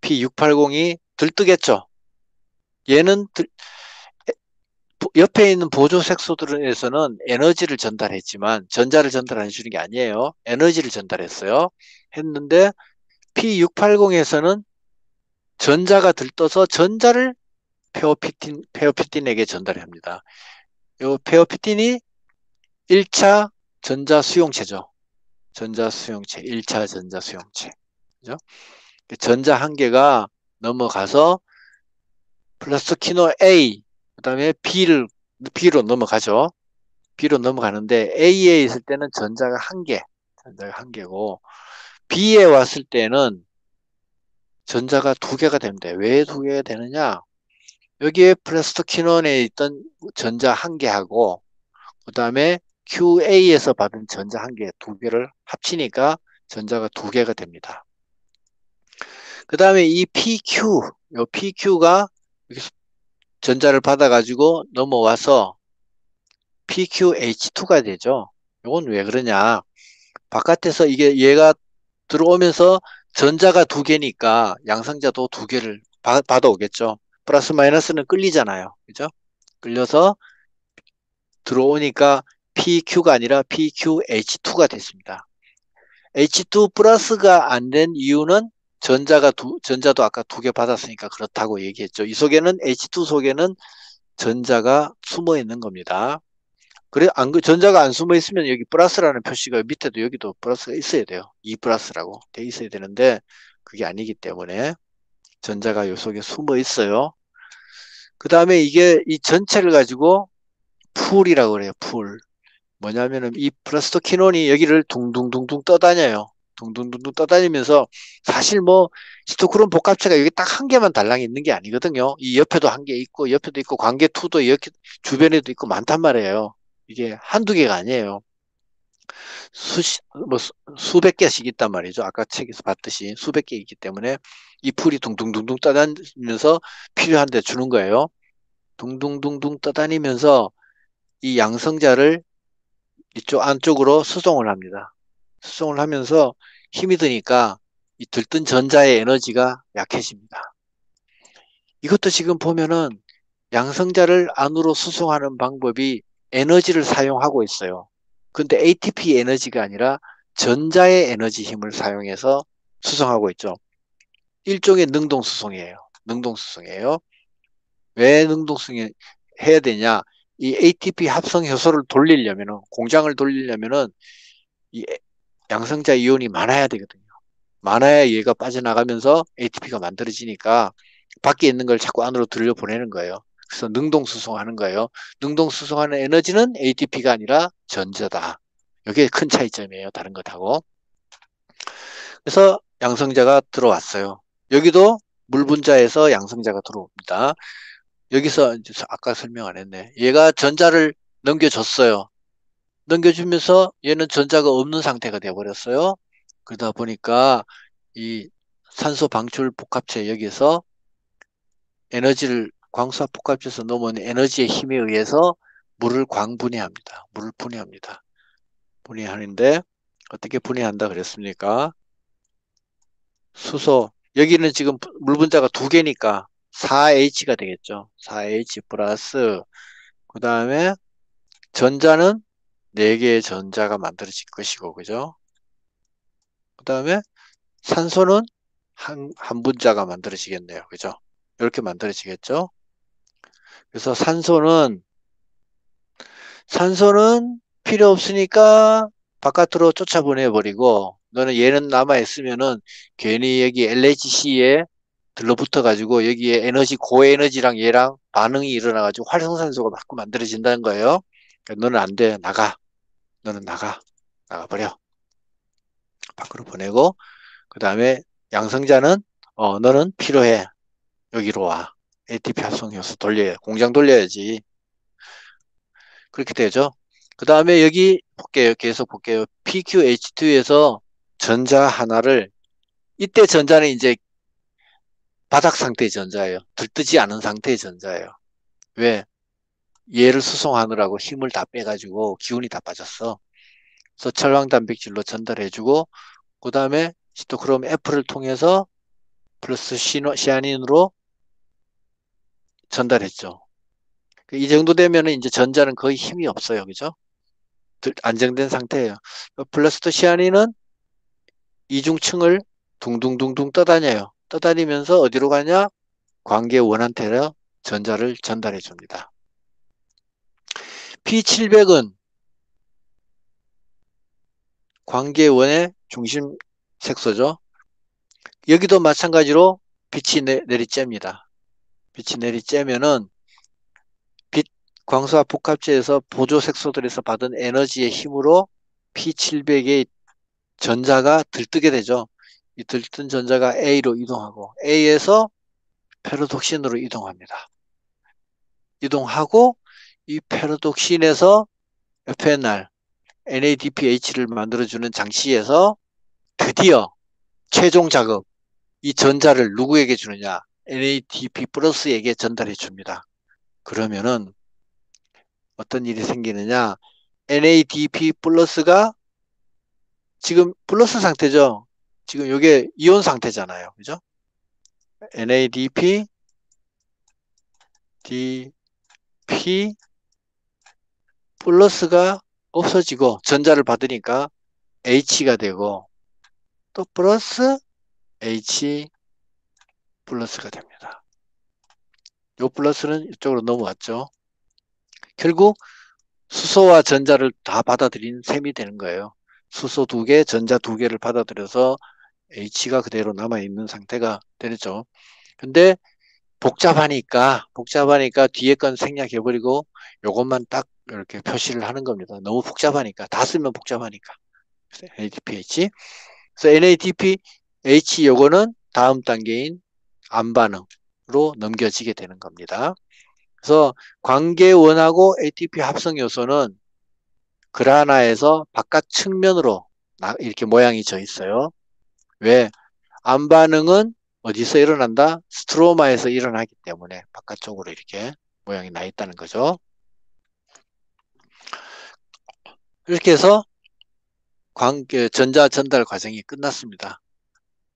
P680이 들뜨겠죠. 얘는 옆에 있는 보조 색소들에서는 에너지를 전달했지만 전자를 전달해 주는 게 아니에요. 에너지를 전달했어요. 했는데 P680에서는 전자가 들떠서 전자를 페어피틴에게 전달합니다. 이 페어피틴이 1차 전자수용체죠. 전자수용체, 1차 전자수용체. 그죠? 전자 한 개가 넘어가서 플라스티키노 A, 그 다음에 B로 넘어가죠. B로 넘어가는데 A에 있을 때는 전자가 한 개고 B에 왔을 때는 전자가 두 개가 됩니다. 왜 두 개가 되느냐? 여기에 플라스토키논에 있던 전자 한 개하고 그 다음에 QA에서 받은 전자 한 개, 두 개를 합치니까 전자가 두 개가 됩니다. 그 다음에 이 PQ가 전자를 받아가지고 넘어와서 PQH2가 되죠. 이건 왜 그러냐? 바깥에서 얘가 들어오면서 전자가 두 개니까 양성자도 두 개를 받아오겠죠. 플러스 마이너스는 끌리잖아요. 그죠? 끌려서 들어오니까 PQ가 아니라 PQH2가 됐습니다. H2 플러스가 안 된 이유는 전자도 아까 두 개 받았으니까 그렇다고 얘기했죠. 이 속에는 H2 속에는 전자가 숨어 있는 겁니다. 그래, 전자가 안 숨어 있으면 여기 플러스라는 표시가 밑에도 여기도 플러스가 있어야 돼요. 2 플러스라고 돼 있어야 되는데 그게 아니기 때문에 전자가 이 속에 숨어 있어요. 그 다음에 이게 이 전체를 가지고 풀이라고 그래요. 풀. 뭐냐면은 이 플라스토키논이 여기를 둥둥둥둥 떠다녀요. 둥둥둥둥 떠다니면서 사실 뭐 시토크론 복합체가 여기 딱 한 개만 달랑 있는 게 아니거든요. 이 옆에도 한 개 있고 옆에도 있고 관계2도 이렇게 주변에도 있고 많단 말이에요. 이게 한두 개가 아니에요. 수백 개씩 있단 말이죠. 아까 책에서 봤듯이 수백 개 있기 때문에 이 풀이 둥둥둥둥 떠다니면서 필요한 데 주는 거예요. 둥둥둥둥 떠다니면서 이 양성자를 이쪽 안쪽으로 수송을 합니다. 수송을 하면서 힘이 드니까 이 들뜬 전자의 에너지가 약해집니다. 이것도 지금 보면은 양성자를 안으로 수송하는 방법이 에너지를 사용하고 있어요. 근데 ATP 에너지가 아니라 전자의 에너지 힘을 사용해서 수송하고 있죠. 일종의 능동수송이에요. 능동수송이에요. 왜 능동수송 해야 되냐? 이 ATP 합성 효소를 돌리려면은, 공장을 돌리려면은 이 양성자 이온이 많아야 되거든요. 많아야 얘가 빠져나가면서 ATP가 만들어지니까 밖에 있는 걸 자꾸 안으로 들여보내는 거예요. 그래서 능동수송하는 거예요. 능동수송하는 에너지는 ATP가 아니라 전자다. 이게 큰 차이점이에요. 다른 것하고. 그래서 양성자가 들어왔어요. 여기도 물 분자에서 양성자가 들어옵니다. 여기서 이제 아까 설명 안 했네. 얘가 전자를 넘겨줬어요. 넘겨주면서 얘는 전자가 없는 상태가 되어버렸어요. 그러다 보니까 이 산소 방출 복합체 여기서 에너지를 광수합 복합체에서 넘어오는 에너지의 힘에 의해서 물을 광분해합니다. 물을 분해합니다. 분해하는데 어떻게 분해한다 그랬습니까? 수소. 여기는 지금 물 분자가 두 개니까 4H가 되겠죠. 4H 플러스 그 다음에 전자는 네 개의 전자가 만들어질 것이고 그죠? 그 다음에 산소는 한 분자가 만들어지겠네요. 그죠? 이렇게 만들어지겠죠? 그래서 산소는 필요 없으니까 바깥으로 쫓아보내버리고 너는 얘는 남아있으면은 괜히 여기 LHC에 들러붙어 가지고 여기에 에너지 고에너지랑 얘랑 반응이 일어나 가지고 활성산소가 자꾸 만들어진다는 거예요. 그러니까 너는 안 돼. 나가. 너는 나가버려. 밖으로 보내고 그 다음에 양성자는 너는 필요해. 여기로 와. ATP 합성효소 돌려야 공장 돌려야지. 그렇게 되죠. 그 다음에 여기 볼게요. 계속 볼게요. PQH2에서 전자 하나를 이때 전자는 이제 바닥 상태의 전자예요. 들뜨지 않은 상태의 전자예요. 왜? 얘를 수송하느라고 힘을 다 빼가지고 기운이 다 빠졌어. 그래서 철강 단백질로 전달해주고 그 다음에 시토크롬 F를 통해서 플러스 시아닌으로 전달했죠. 이 정도 되면 이제 전자는 거의 힘이 없어요. 그죠? 안정된 상태예요. 플러스토 시아닌은 이중층을 둥둥둥둥 떠다녀요. 떠다니면서 어디로 가냐? 관계원한테 전자를 전달해 줍니다. P700은 관계원의 중심 색소죠. 여기도 마찬가지로 빛이 내리쬐입니다. 빛이 내리쬐면은 빛 광수와 복합체에서 보조 색소들에서 받은 에너지의 힘으로 P700의 전자가 들뜨게 되죠. 이 들뜬 전자가 A로 이동하고 A에서 페로독신으로 이동합니다. 이동하고 이 페로독신에서 FNR, NADPH를 만들어주는 장치에서 드디어 최종 작업, 이 전자를 누구에게 주느냐? NADP 플러스에게 전달해 줍니다. 그러면은 어떤 일이 생기느냐? NADP 플러스가 지금 플러스 상태죠. 지금 이게 이온 상태잖아요. 그죠? NADP, DP 플러스가 없어지고 전자를 받으니까 H가 되고 또 플러스 H 플러스가 됩니다. 이 플러스는 이쪽으로 넘어왔죠. 결국 수소와 전자를 다 받아들인 셈이 되는 거예요. 수소 두 개, 전자 두 개를 받아들여서 H가 그대로 남아있는 상태가 되죠. 근데 복잡하니까 뒤에 건 생략해버리고 요것만 딱 이렇게 표시를 하는 겁니다. 너무 복잡하니까. 다 쓰면 복잡하니까. NADPH. 그래서 NADPH 요거는 다음 단계인 암반응으로 넘겨지게 되는 겁니다. 그래서 관계원하고 ATP 합성 요소는 그라나에서 바깥 측면으로 이렇게 모양이 져 있어요. 왜? 암반응은 어디서 일어난다? 스트로마에서 일어나기 때문에 바깥쪽으로 이렇게 모양이 나 있다는 거죠. 이렇게 해서 전자 전달 과정이 끝났습니다.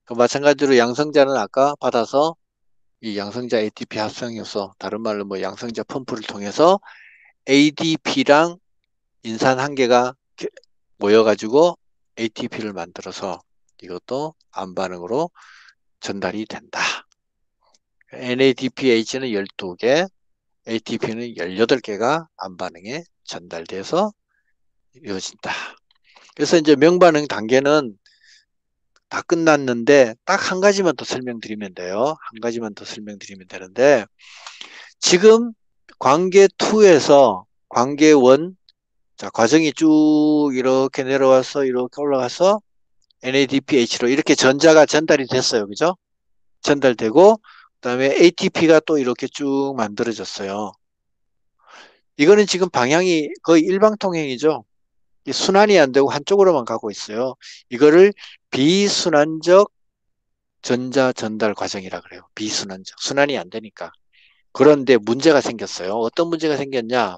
마찬가지로 양성자는 아까 받아서 이 양성자 ATP 합성효소, 다른 말로 뭐 양성자 펌프를 통해서 ADP랑 인산 한 개가 모여가지고 ATP를 만들어서 이것도 암반응으로 전달이 된다. NADPH는 12개, ATP는 18개가 암반응에 전달돼서 이루어진다. 그래서 이제 명반응 단계는 다 끝났는데 딱 한 가지만 더 설명드리면 돼요. 한 가지만 더 설명드리면 되는데 지금 관계 2에서 관계 1 자, 과정이 쭉 이렇게 내려와서 이렇게 올라가서 NADPH로 이렇게 전자가 전달이 됐어요. 그죠? 전달되고 그다음에 ATP가 또 이렇게 쭉 만들어졌어요. 이거는 지금 방향이 거의 일방통행이죠. 순환이 안 되고 한쪽으로만 가고 있어요. 이거를 비순환적 전자 전달 과정이라 그래요. 비순환적. 순환이 안 되니까. 그런데 문제가 생겼어요. 어떤 문제가 생겼냐?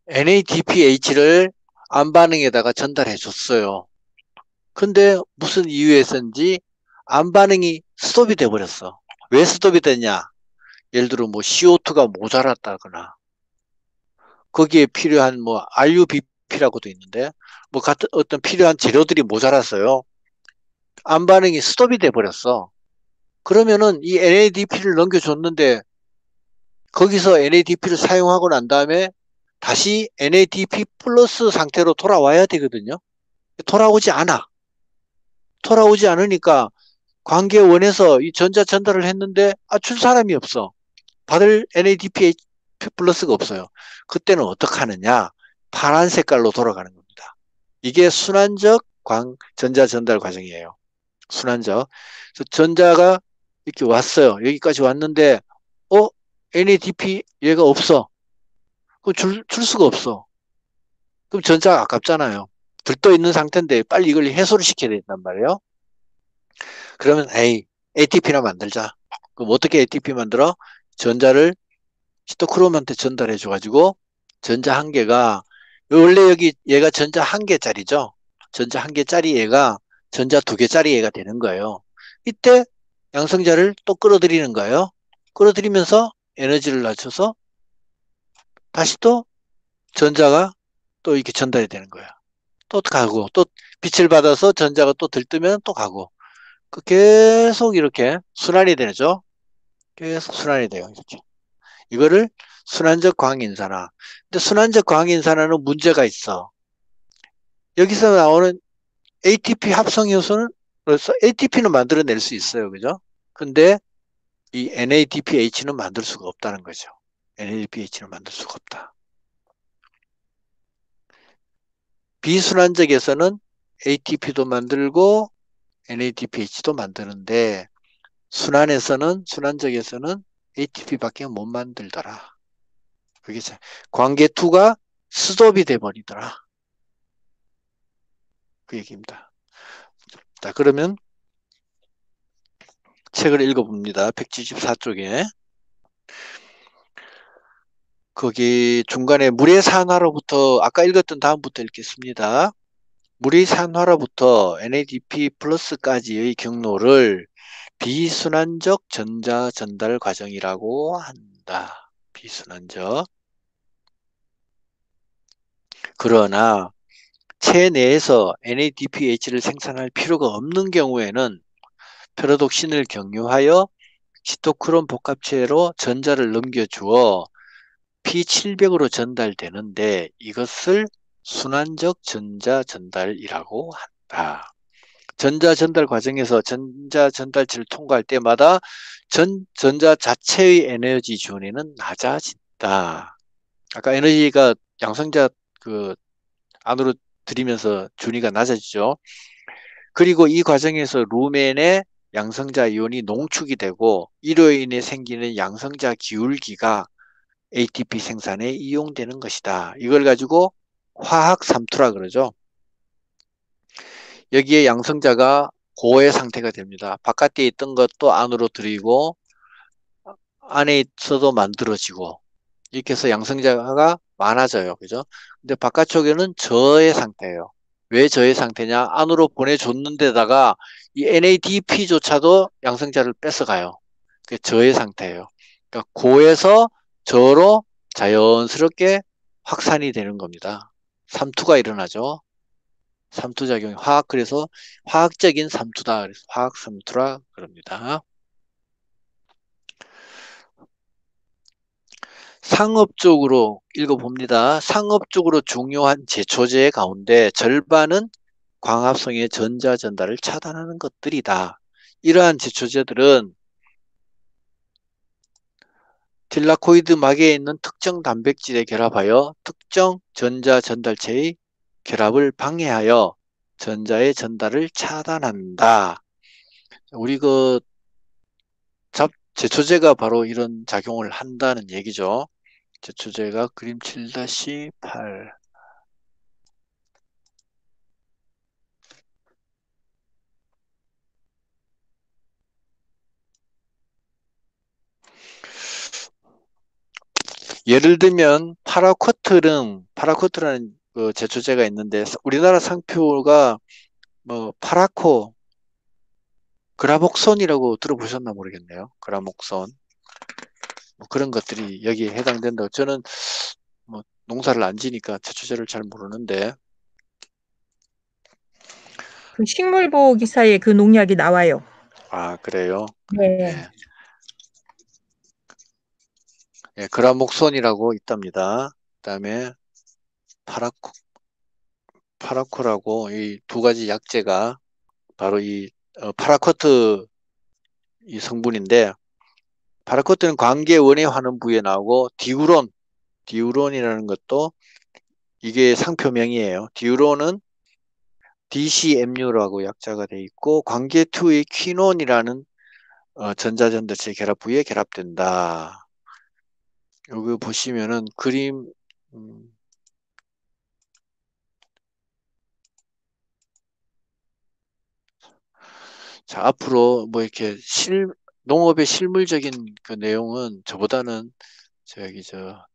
NADPH를 안반응에다가 전달해 줬어요. 근데 무슨 이유에서인지 안반응이 스톱이 돼 버렸어. 왜 스톱이 됐냐? 예를 들어 뭐 CO2가 모자랐다거나 거기에 필요한 뭐 RUBP라고도 있는데 뭐 같은 어떤 필요한 재료들이 모자랐어요. 안반응이 스톱이 돼 버렸어. 그러면은 이 NADP를 넘겨줬는데 거기서 NADP를 사용하고 난 다음에 다시 NADP 플러스 상태로 돌아와야 되거든요. 돌아오지 않아. 돌아오지 않으니까 관계원에서 이 전자 전달을 했는데 줄 사람이 없어. 받을 NADPH 플러스가 없어요. 그때는 어떻게 하느냐? 파란 색깔로 돌아가는 겁니다. 이게 순환적 전자 전달 과정이에요. 순환적. 그래서 전자가 이렇게 왔어요. 여기까지 왔는데 어? NADP 얘가 없어. 그럼 줄 수가 없어. 그럼 전자가 아깝잖아요. 들떠 있는 상태인데 빨리 이걸 해소를 시켜야 된단 말이에요. 그러면 에이, ATP나 만들자. 그럼 어떻게 ATP 만들어? 전자를 시토크롬한테 전달해 줘가지고 전자 한 개가 원래 여기 얘가 전자 한 개짜리죠. 전자 한 개짜리 얘가 전자 두 개짜리 얘가 되는 거예요. 이때 양성자를 또 끌어들이는 거예요. 끌어들이면서 에너지를 낮춰서 다시 또 전자가 또 이렇게 전달이 되는 거예요. 또 가고 또 빛을 받아서 전자가 또 들뜨면 또 가고 계속 이렇게 순환이 되죠. 계속 순환이 돼요. 이렇게. 이거를 순환적 광인산화. 근데 순환적 광인산화는 문제가 있어. 여기서 나오는 ATP 합성 요소는 그래서 ATP는 만들어낼 수 있어요. 그죠? 근데 이 NADPH는 만들 수가 없다는 거죠. NADPH는 만들 수가 없다. 비순환적에서는 ATP도 만들고 NADPH도 만드는데 순환적에서는 ATP밖에 못 만들더라. 그게 관계2가 스톱이 돼버리더라. 그 얘기입니다. 자, 그러면 책을 읽어봅니다. 174쪽에. 거기 중간에 물의 산화로부터, 아까 읽었던 다음부터 읽겠습니다. 물의 산화로부터 NADP 플러스까지의 경로를 비순환적 전자 전달 과정이라고 한다. 비순환적. 그러나 체내에서 NADPH를 생산할 필요가 없는 경우에는 페로독신을 경유하여 시토크롬 복합체로 전자를 넘겨주어 P700으로 전달되는데 이것을 순환적 전자 전달이라고 한다. 전자 전달 과정에서 전자 전달체를 통과할 때마다 전자 자체의 에너지 준위는 낮아진다. 아까 에너지가 양성자 그 안으로 들이면서 준위가 낮아지죠. 그리고 이 과정에서 루멘의 양성자 이온이 농축이 되고 이로 인해 생기는 양성자 기울기가 ATP 생산에 이용되는 것이다. 이걸 가지고 화학 삼투라 그러죠. 여기에 양성자가 고의 상태가 됩니다. 바깥에 있던 것도 안으로 들이고 안에 있어도 만들어지고 이렇게 해서 양성자가 많아져요. 그죠? 근데 바깥쪽에는 저의 상태예요. 왜 저의 상태냐? 안으로 보내줬는데다가 이 NADP조차도 양성자를 뺏어가요. 그게 저의 상태예요. 그러니까 고에서 저로 자연스럽게 확산이 되는 겁니다. 삼투가 일어나죠. 삼투작용이 그래서 화학적인 삼투다. 그래서 화학 삼투라 그럽니다. 상업적으로 읽어봅니다. 상업적으로 중요한 제초제 가운데 절반은 광합성의 전자 전달을 차단하는 것들이다. 이러한 제초제들은 틸라코이드 막에 있는 특정 단백질에 결합하여 특정 전자 전달체의 결합을 방해하여 전자의 전달을 차단한다. 우리 제초제가 바로 이런 작용을 한다는 얘기죠. 제초제가 그림 7-8. 예를 들면 파라쿼트라는 그 제초제가 있는데 우리나라 상표가 뭐 파라코, 그라목손이라고 들어보셨나 모르겠네요. 그라목손. 뭐 그런 것들이 여기에 해당된다고. 저는 뭐 농사를 안 지니까 제초제를 잘 모르는데. 그 식물보호 기사에 그 농약이 나와요. 아, 그래요? 네. 예. 예, 그라목손이라고 있답니다. 그다음에 파라코, 파라코라고 이 두 가지 약재가 바로 이 파라코트 이 성분인데, 파라코트는 관계원의 환원부에 나오고 디우론이라는 것도 이게 상표명이에요. 디우론은 DCMU라고 약자가 돼 있고 관계2의 퀴논이라는 전자전도체 결합부에 결합된다. 여기 보시면은 그림 음, 자, 앞으로 뭐 이렇게 농업의 실물적인 그 내용은 저보다는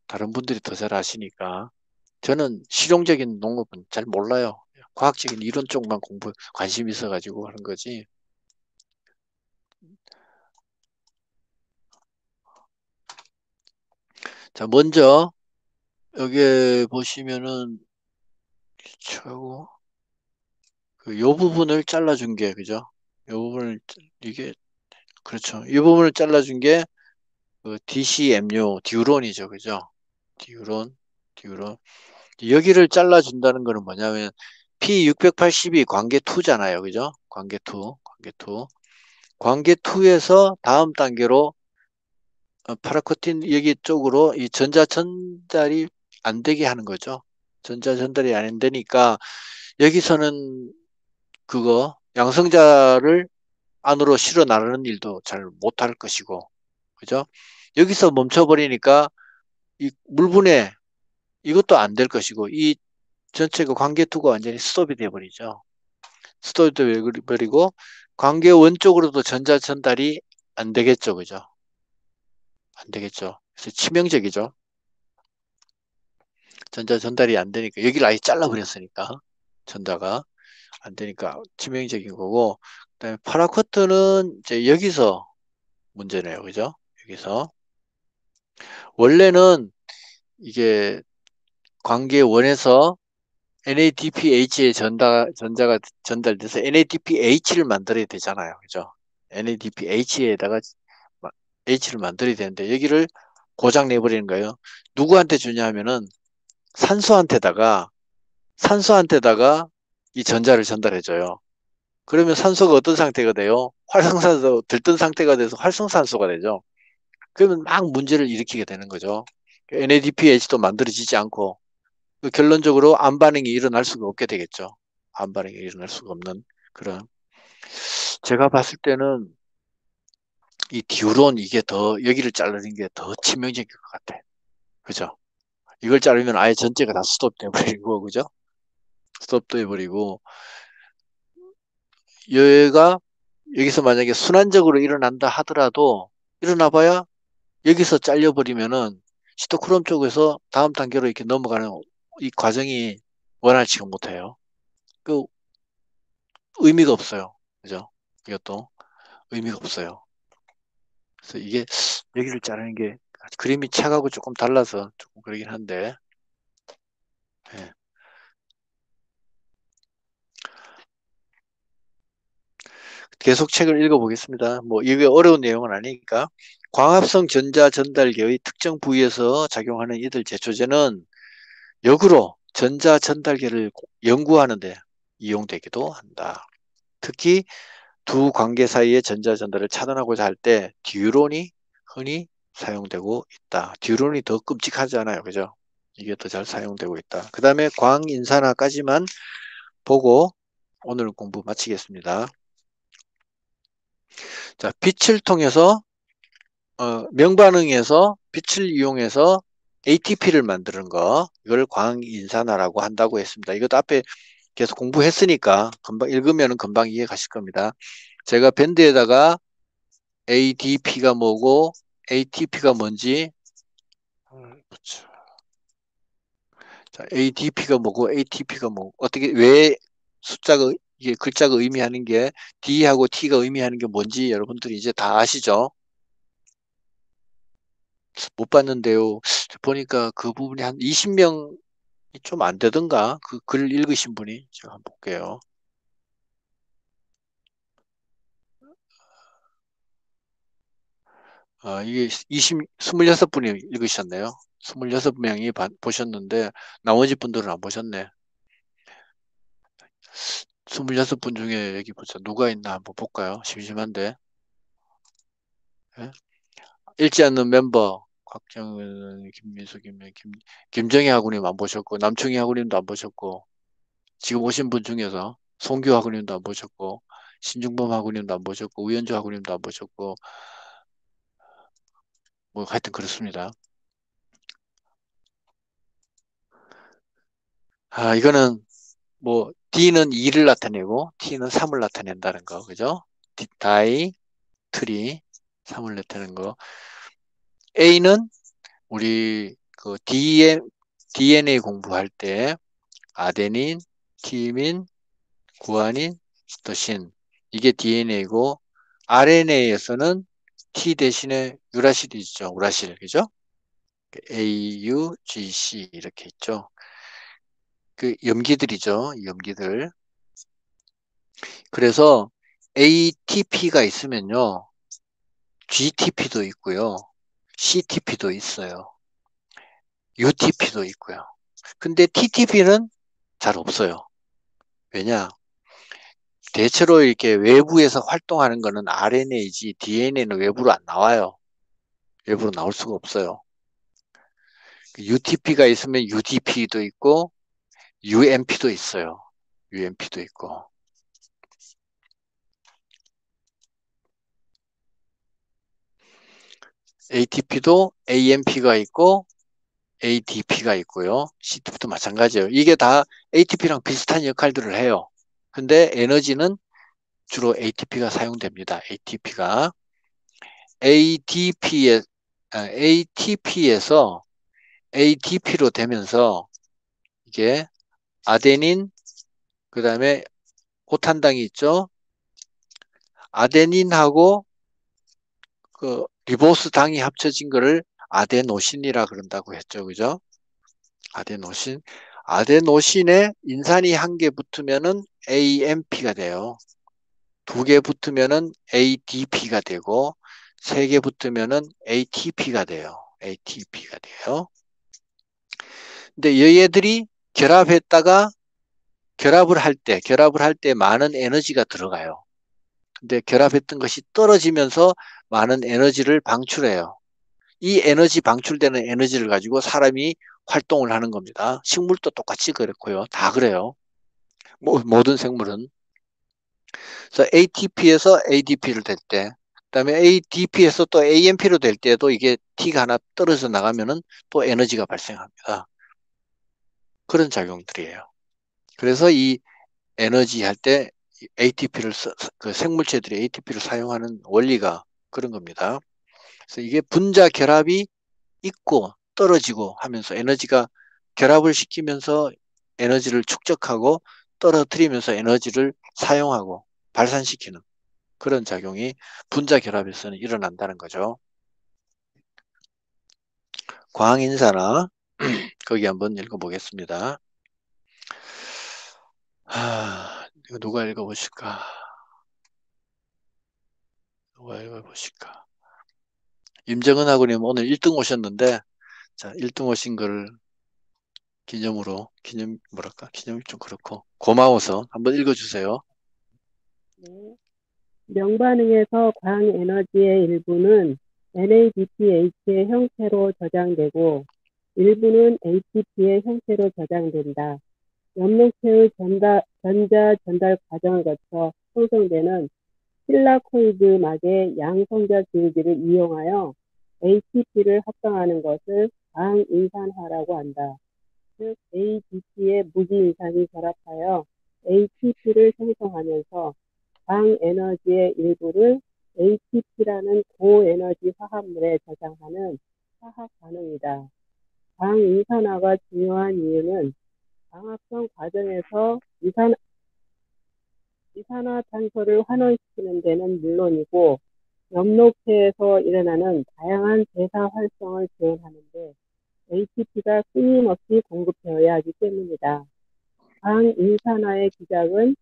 다른 분들이 더 잘 아시니까 저는 실용적인 농업은 잘 몰라요. 과학적인 이론 쪽만 관심 있어가지고 하는 거지. 자, 먼저 여기 보시면은 최고 요 부분을 잘라준 게 그죠? 요 부분을 이게 그렇죠. 이 부분을 잘라준 게 DCMU 디우론이죠, 그죠? 디우론, 디우론. 여기를 잘라준다는 거는 뭐냐면 P682 관계2잖아요, 그죠? 관계2, 관계2. 관계2에서 다음 단계로 파라코틴 여기 쪽으로 이 전자 전달이 안 되게 하는 거죠. 전자 전달이 안 되니까 여기서는 그거 양성자를 안으로 실어 나르는 일도 잘 못할 것이고, 그죠? 여기서 멈춰버리니까 이 물분해 이것도 안 될 것이고, 이 전체가 관계투가 완전히 스톱이 돼버리죠. 스톱이 돼버리고 관계원 쪽으로도 전자 전달이 안 되겠죠, 그죠? 안 되겠죠. 그래서 치명적이죠. 전자 전달이 안 되니까 여기를 아예 잘라버렸으니까 전자가 안 되니까 치명적인 거고, 그다음에 파라쿼트는 이제 여기서 문제네요, 그죠? 여기서 원래는 이게 관계원에서 NADPH의 전자가 전달돼서 NADPH를 만들어야 되잖아요, 그죠? NADPH에다가 H를 만들어야 되는데 여기를 고장 내버리는 거예요. 누구한테 주냐 하면은 산소한테다가 산소한테다가 이 전자를 전달해줘요. 그러면 산소가 어떤 상태가 돼요? 활성산소 들뜬 상태가 돼서 활성산소가 되죠. 그러면 막 문제를 일으키게 되는 거죠. NADPH도 만들어지지 않고 결론적으로 암반응이 일어날 수가 없게 되겠죠. 암반응이 일어날 수가 없는 그런. 제가 봤을 때는 이 디우론 이게 더 여기를 자르는 게 더 치명적일 것 같아. 그죠? 이걸 자르면 아예 전체가 다 스톱돼 버리고 그죠? 스톱돼 버리고 얘가 여기서 만약에 순환적으로 일어난다 하더라도 일어나 봐야 여기서 잘려버리면은 시토크롬 쪽에서 다음 단계로 이렇게 넘어가는 이 과정이 원활치가 못해요. 그 의미가 없어요. 그죠? 이것도 의미가 없어요. 그래서 이게 여기를 자르는 게 그림이 책하고 조금 달라서 조금 그러긴 한데 예. 계속 책을 읽어보겠습니다. 뭐 이게 어려운 내용은 아니니까. 광합성 전자 전달계의 특정 부위에서 작용하는 이들 제초제는 역으로 전자 전달계를 연구하는 데 이용되기도 한다. 특히 두 관계 사이의 전자 전달을 차단하고자 할 때 듀론이 흔히 사용되고 있다. 듀론이 더 끔찍하잖아요, 그죠? 이게 더 잘 사용되고 있다. 그 다음에 광인산화까지만 보고 오늘 공부 마치겠습니다. 자, 빛을 통해서 명반응에서 빛을 이용해서 ATP를 만드는 거, 이걸 광인산화라고 한다고 했습니다. 이것도 앞에 계속 공부했으니까 금방 읽으면 금방 이해 가실 겁니다. 제가 밴드에다가 ADP가 뭐고 ATP가 뭔지 자, ADP가 뭐고 ATP가 뭐 어떻게 왜 숫자가 이게 글자가 의미하는 게 D하고 T가 의미하는 게 뭔지 여러분들이 이제 다 아시죠? 못 봤는데요. 보니까 그 부분이 한 20명이 좀 안 되던가? 그 글 읽으신 분이 제가 한번 볼게요. 이게 26분이 읽으셨네요. 26명이 보셨는데 나머지 분들은 안 보셨네. 26분 중에 여기 보자. 누가 있나 한번 볼까요? 심심한데. 예? 읽지 않는 멤버 곽정은, 김민수, 김정희 학우님 안 보셨고 남충희 학우님도 안 보셨고 지금 오신 분 중에서 송규 학우님도 안 보셨고 신중범 학우님도 안 보셨고 우현주 학우님도 안 보셨고 뭐 하여튼 그렇습니다. 이거는 뭐 D는 2를 나타내고 T는 3을 나타낸다는 거 그죠? 다이, 트리 3을 나타내는 거. A는 우리 그 DNA 공부할 때 아데닌, 티민, 구아닌, 시토신 이게 DNA고 RNA에서는 T 대신에 유라실이죠. 우라실 그죠? AUGC 이렇게 있죠. 그 염기들이죠. 염기들. 그래서 ATP가 있으면요. GTP도 있고요. CTP도 있어요. UTP도 있고요. 근데 TTP는 잘 없어요. 왜냐? 대체로 이렇게 외부에서 활동하는 거는 RNA지 DNA는 외부로 안 나와요. 외부로 나올 수가 없어요. UTP가 있으면 UDP도 있고 UMP도 있어요. UMP도 있고. ATP도 AMP가 있고 ADP가 있고요. CTP도 마찬가지예요. 이게 다 ATP랑 비슷한 역할들을 해요. 근데 에너지는 주로 ATP가 사용됩니다. ATP가 ADP에, ATP에서 ADP로 되면서 이게 아데닌 그다음에 고탄당이 있죠. 아데닌하고 그 리보스 당이 합쳐진 거를 아데노신이라 그런다고 했죠. 그죠? 아데노신. 아데노신에 인산이 한 개 붙으면은 AMP가 돼요. 두 개 붙으면은 ADP가 되고 세 개 붙으면은 ATP가 돼요. ATP가 돼요. 근데 얘들이 결합했다가 결합을 할 때 많은 에너지가 들어가요. 근데 결합했던 것이 떨어지면서 많은 에너지를 방출해요. 이 에너지 방출되는 에너지를 가지고 사람이 활동을 하는 겁니다. 식물도 똑같이 그렇고요. 다 그래요. 모든 생물은. 그래서 ATP에서 ADP를 될 때, 그다음에 ADP에서 또 AMP로 될 때도 이게 T가 하나 떨어져 나가면은 또 에너지가 발생합니다. 그런 작용들이에요. 그래서 이 에너지 할 때 ATP를 그 생물체들이 ATP를 사용하는 원리가 그런 겁니다. 그래서 이게 분자 결합이 있고 떨어지고 하면서 에너지가 결합을 시키면서 에너지를 축적하고 떨어뜨리면서 에너지를 사용하고 발산시키는 그런 작용이 분자 결합에서는 일어난다는 거죠. 광인사나 거기 한번 읽어보겠습니다. 이거 누가 읽어보실까? 누가 읽어보실까? 임정은 학우님 오늘 1등 오셨는데 자 1등 오신 걸 기념으로 뭐랄까 기념이 좀 그렇고 고마워서 한번 읽어주세요. 네. 명반응에서 광에너지의 일부는 NADPH의 형태로 저장되고 일부는 ATP의 형태로 저장된다. 염록체의 전자 전달 과정을 거쳐 형성되는 실라코이드 막의 양성자 줄기를 이용하여 ATP를 합성하는 것을 광인산화라고 한다. 즉 ADP의 무기인산이 결합하여 ATP를 생성하면서 광에너지의 일부를 ATP라는 고에너지 화합물에 저장하는 화학 반응이다. 광인산화가 중요한 이유는 광합성 과정에서 이산화탄소를 환원시키는 데는 물론이고 엽록체에서 일어나는 다양한 대사 활성을 지원하는데 ATP가 끊임없이 공급되어야 하기 때문이다. 광인산화의 기작은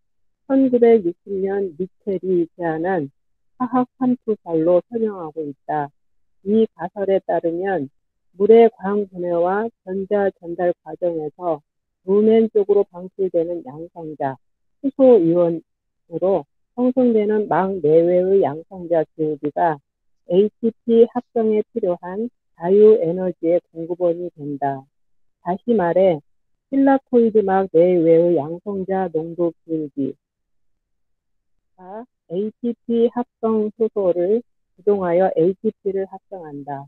1960년 미첼이 제안한 화학 함투설로 설명하고 있다. 이 가설에 따르면 물의 광분해와 전자 전달 과정에서 루멘 쪽으로 방출되는 양성자, 수소 이온으로 형성되는 망 내외의 양성자 기울기가 ATP 합성에 필요한 자유 에너지의 공급원이 된다. 다시 말해 실라코이드막 내외의 양성자 농도 기울기가 ATP 합성 효소를 구동하여 ATP를 합성한다.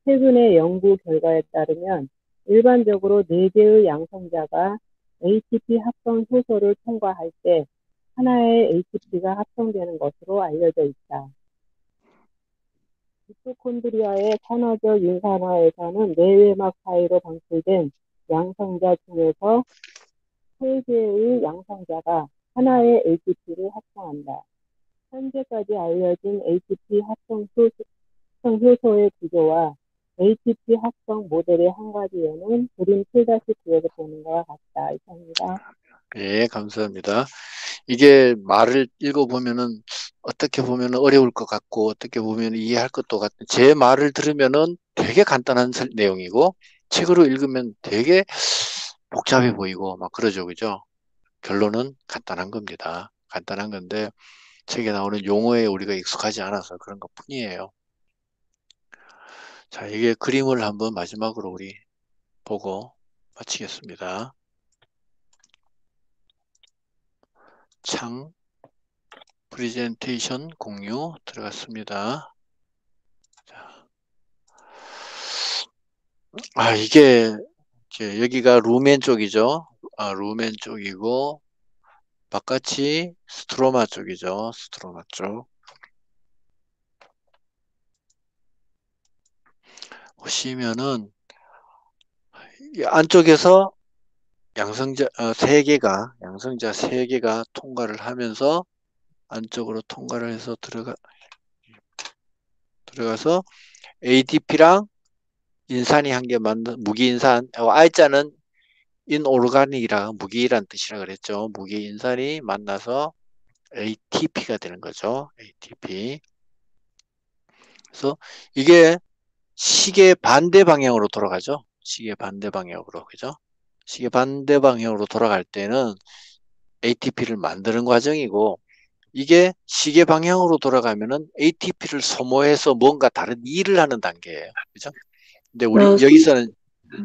최근의 연구 결과에 따르면 일반적으로 4개의 양성자가 ATP 합성 효소를 통과할 때 하나의 ATP가 합성되는 것으로 알려져 있다. 미토콘드리아의 산화적 인산화에서는 내외막 사이로 방출된 양성자 중에서 3개의 양성자가 하나의 ATP를 합성한다. 현재까지 알려진 ATP 합성 효소의 구조와 ATP 합성 모델의 한 가지 예는 그림 7-9에서 보는 것과 같다. 이상입니다. 예, 감사합니다. 이게 말을 읽어보면은 어떻게 보면 어려울 것 같고 어떻게 보면 이해할 것도 같은 제 말을 들으면은 되게 간단한 내용이고 책으로 읽으면 되게 복잡해 보이고 막 그러죠, 그죠? 결론은 간단한 겁니다. 간단한 건데 책에 나오는 용어에 우리가 익숙하지 않아서 그런 것 뿐이에요. 자, 이게 그림을 한번 마지막으로 우리 보고 마치겠습니다. 창 프레젠테이션 공유 들어갔습니다. 자, 이게 여기가 루멘 쪽이죠. 루멘 쪽이고 바깥이 스트로마 쪽이죠. 스트로마 쪽. 보시면은 이 안쪽에서 양성자 3개가 통과를 하면서 안쪽으로 통과를 해서 들어가서 ADP랑 인산이 한 개 만든 무기인산, I자는 인오르가닉이라 무기란 뜻이라 그랬죠. 무기인산이 만나서 ATP가 되는 거죠. ATP. 그래서 이게 시계 반대 방향으로 돌아가죠. 시계 반대 방향으로, 그죠? 시계 반대 방향으로 돌아갈 때는 ATP를 만드는 과정이고, 이게 시계 방향으로 돌아가면은 ATP를 소모해서 뭔가 다른 일을 하는 단계예요. 그죠? 근데 우리 여기서는,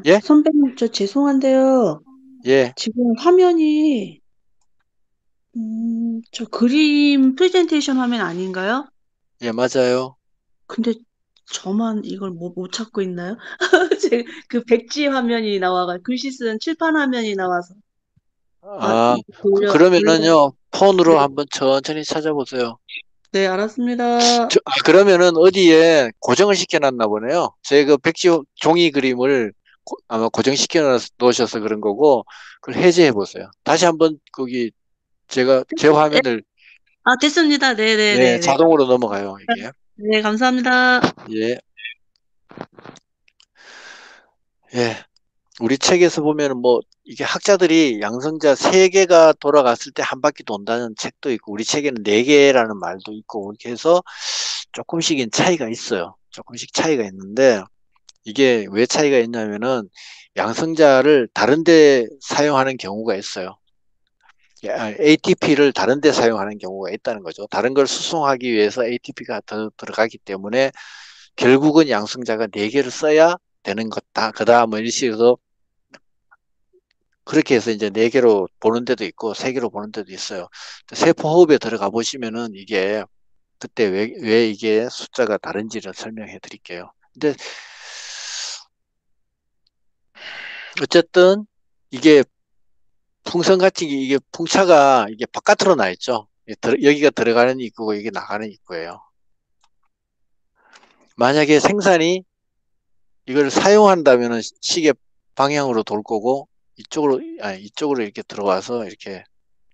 예? 선배님, 저 죄송한데요. 예, 지금 화면이, 저 그림 프레젠테이션 화면 아닌가요? 예, 맞아요. 근데 저만 이걸 못 찾고 있나요? 그 백지 화면이 글씨 쓴 칠판 화면이 나와서. 아, 돌려. 그러면은요, 네, 폰으로 한번 천천히 찾아보세요. 네, 알았습니다. 그러면은 어디에 고정을 시켜놨나 보네요. 제 그 백지 종이 그림을 아마 고정시켜 놓으셔서 그런 거고, 그걸 해제해 보세요. 다시 한번 거기 제 네, 화면을 됐습니다. 예, 네네네네. 자동으로 넘어가요, 이게. 네, 감사합니다. 예, 예. 우리 책에서 보면은 뭐, 이게 학자들이 양성자 3개가 돌아갔을 때 한 바퀴 돈다는 책도 있고, 우리 책에는 4개라는 말도 있고, 이렇게 해서 조금씩은 차이가 있어요. 조금씩 차이가 있는데, 이게 왜 차이가 있냐면은, 양성자를 다른 데 사용하는 경우가 있어요. ATP를 다른 데 사용하는 경우가 있다는 거죠. 다른 걸 수송하기 위해서 ATP가 더 들어가기 때문에, 결국은 양성자가 4개를 써야 되는 것다. 그 다음은 이런 식으로 그렇게 해서 이제 4개로 보는 데도 있고 3개로 보는 데도 있어요. 세포호흡에 들어가 보시면은 이게 그때 왜 이게 숫자가 다른지를 설명해 드릴게요. 근데 어쨌든 이게 풍선같이 이게 풍차가 이게 바깥으로 나 있죠. 여기가 들어가는 입구고 이게 나가는 입구예요. 만약에 생산이 이걸 사용한다면은 시계 방향으로 돌 거고 이쪽으로 이렇게 들어와서 이렇게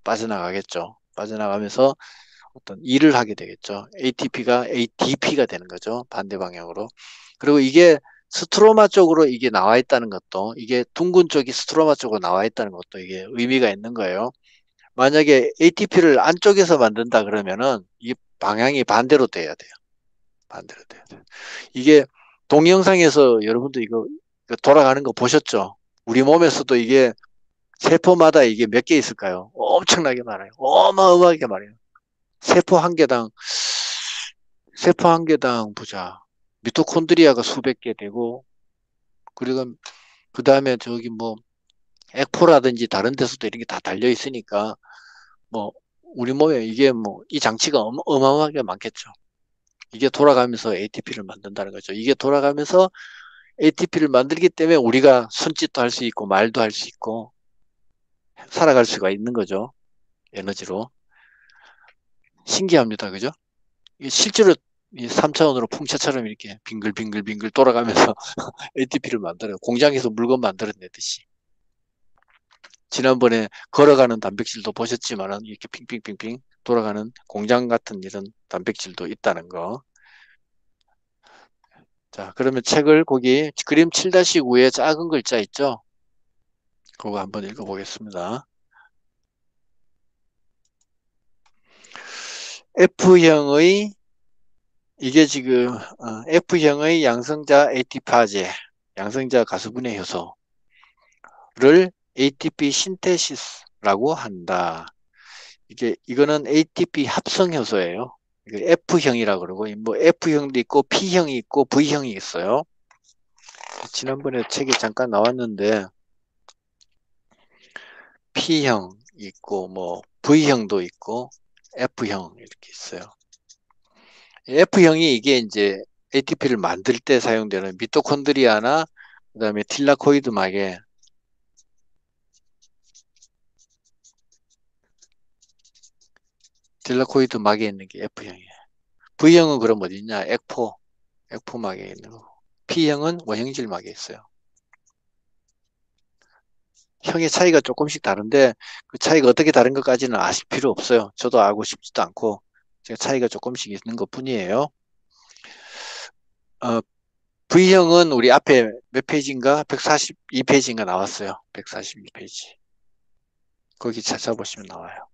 빠져나가겠죠. 빠져나가면서 어떤 일을 하게 되겠죠. ATP가 ADP가 되는 거죠. 반대 방향으로. 그리고 이게 스트로마 쪽으로 이게 나와 있다는 것도, 이게 둥근 쪽이 스트로마 쪽으로 나와 있다는 것도 이게 의미가 있는 거예요. 만약에 ATP를 안쪽에서 만든다 그러면은 이 방향이 반대로 돼야 돼요. 반대로 돼야 돼요. 이게 동영상에서 여러분도 이거 돌아가는 거 보셨죠? 우리 몸에서도 이게 세포마다 이게 몇 개 있을까요? 엄청나게 많아요. 어마어마하게 많아요. 세포 한 개당 세포 한 개당 보자. 미토콘드리아가 수백 개 되고, 그리고 그 다음에 저기 뭐 액포라든지 다른 데서도 이런 게 다 달려 있으니까 뭐 우리 몸에 이게 뭐 이 장치가 어마어마하게 많겠죠. 이게 돌아가면서 ATP를 만든다는 거죠. 이게 돌아가면서 ATP를 만들기 때문에 우리가 손짓도 할 수 있고 말도 할 수 있고 살아갈 수가 있는 거죠. 에너지로. 신기합니다. 그죠? 이게 실제로 이 3차원으로 풍차처럼 이렇게 빙글빙글빙글 돌아가면서 ATP를 만들어요. 공장에서 물건 만들어내듯이. 지난번에 걸어가는 단백질도 보셨지만 이렇게 핑핑핑핑 돌아가는 공장 같은 이런 단백질도 있다는 거. 자, 그러면 책을 거기 그림 7-9에 작은 글자 있죠? 그거 한번 읽어보겠습니다. F형의 이게 지금 F형의 양성자 ATP화제, 양성자 가수분해 효소를 ATP 신테시스라고 한다. 이거는 ATP 합성 효소예요. F형이라 그러고 뭐 F형도 있고 P형이 있고 V형이 있어요. 지난번에 책에 잠깐 나왔는데 P형 있고 뭐 V형도 있고 F형 이렇게 있어요. F형이 이게 이제 ATP를 만들 때 사용되는 미토콘드리아나 그다음에 틸라코이드 막에 있는 게 F형이에요. V형은 그럼 어디 있냐? 액포막에 있는 거. P형은 원형질 막에 있어요. 형의 차이가 조금씩 다른데 그 차이가 어떻게 다른 것까지는 아실 필요 없어요. 저도 알고 싶지도 않고 제가 차이가 조금씩 있는 것 뿐이에요. V형은 우리 앞에 몇 페이지인가? 142페이지인가 나왔어요. 142페이지. 거기 찾아보시면 나와요.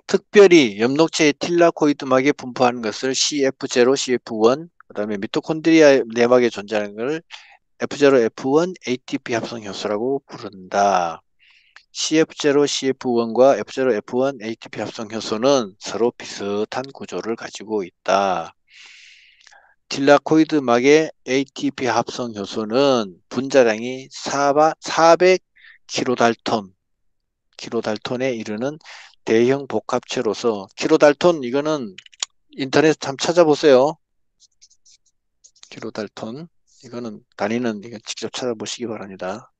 특별히 엽록체의 틸라코이드막에 분포하는 것을 CF0, CF1, 그 다음에 미토콘드리아 내막에 존재하는 것을 F0, F1 ATP 합성 효소라고 부른다. CF0, CF1과 F0, F1 ATP 합성 효소는 서로 비슷한 구조를 가지고 있다. 틸라코이드 막의 ATP 합성 효소는 분자량이 400kDalton, 킬로달톤에 이르는 대형 복합체로서 킬로달톤 이거는 인터넷 참 찾아보세요. 킬로달톤 이거는 단위는 이거 직접 찾아보시기 바랍니다.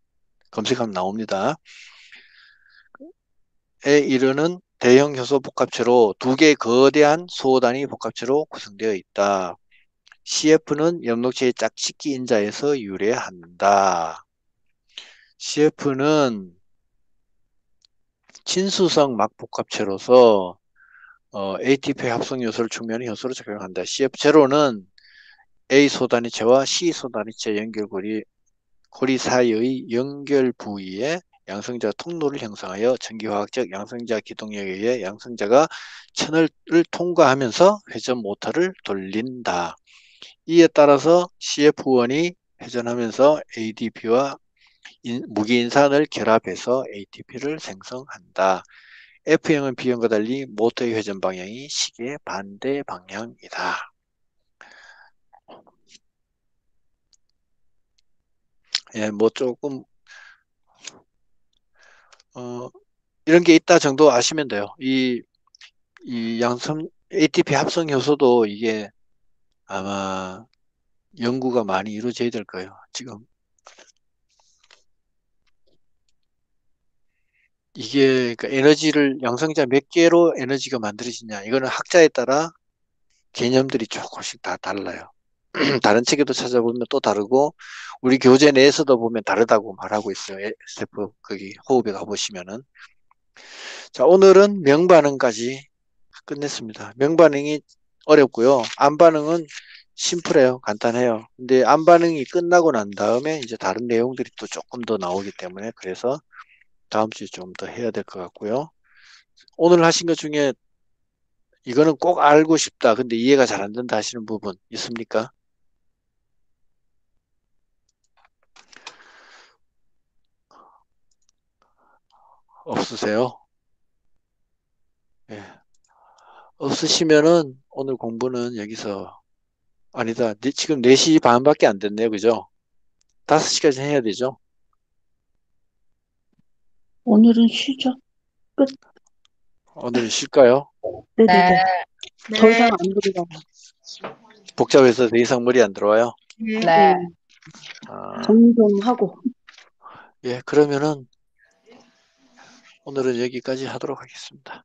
검색하면 나옵니다. 에 이르는 대형 효소 복합체로 두 개의 거대한 소단위 복합체로 구성되어 있다. CF는 엽록체의 짝짓기 인자에서 유래한다. CF는 친수성 막복합체로서 ATP 합성 요소를 충분히 효소로 작용한다. CF0는 A 소단위체와 C 소단위체 연결고리 사이의 연결 부위에 양성자 통로를 형성하여 전기화학적 양성자 기동력에 의해 양성자가 천을 통과하면서 회전 모터를 돌린다. 이에 따라서 CF1이 회전하면서 ADP와 무기인산을 결합해서 ATP를 생성한다. F형은 B형과 달리 모터의 회전 방향이 시계 반대 방향이다. 예, 뭐 조금 이런 게 있다 정도 아시면 돼요. 이 양성 ATP 합성 효소도 이게 아마 연구가 많이 이루어져야 될 거예요. 지금 이게 그러니까 에너지를 양성자 몇 개로 에너지가 만들어지냐 이거는 학자에 따라 개념들이 조금씩 다 달라요. 다른 책에도 찾아보면 또 다르고 우리 교재 내에서도 보면 다르다고 말하고 있어요. SF 거기 호흡에 가보시면은. 자, 오늘은 명반응까지 끝냈습니다. 명반응이 어렵고요. 안반응은 심플해요. 간단해요. 근데 안반응이 끝나고 난 다음에 이제 다른 내용들이 또 조금 더 나오기 때문에 그래서 다음 주에 좀 더 해야 될 것 같고요. 오늘 하신 것 중에 이거는 꼭 알고 싶다. 근데 이해가 잘 안 된다 하시는 부분 있습니까? 없으세요? 예. 없으시면은 오늘 공부는 여기서 아니다. 지금 4시 반밖에 안 됐네요. 그죠? 5시까지 해야 되죠? 오늘은 쉬죠. 끝. 오늘은 쉴까요? 네네네. 더 네. 이상 안 들어가요. 복잡해서 더 이상 머리 안 들어와요? 네. 네. 아, 정리 좀 하고. 예, 그러면은 오늘은 여기까지 하도록 하겠습니다.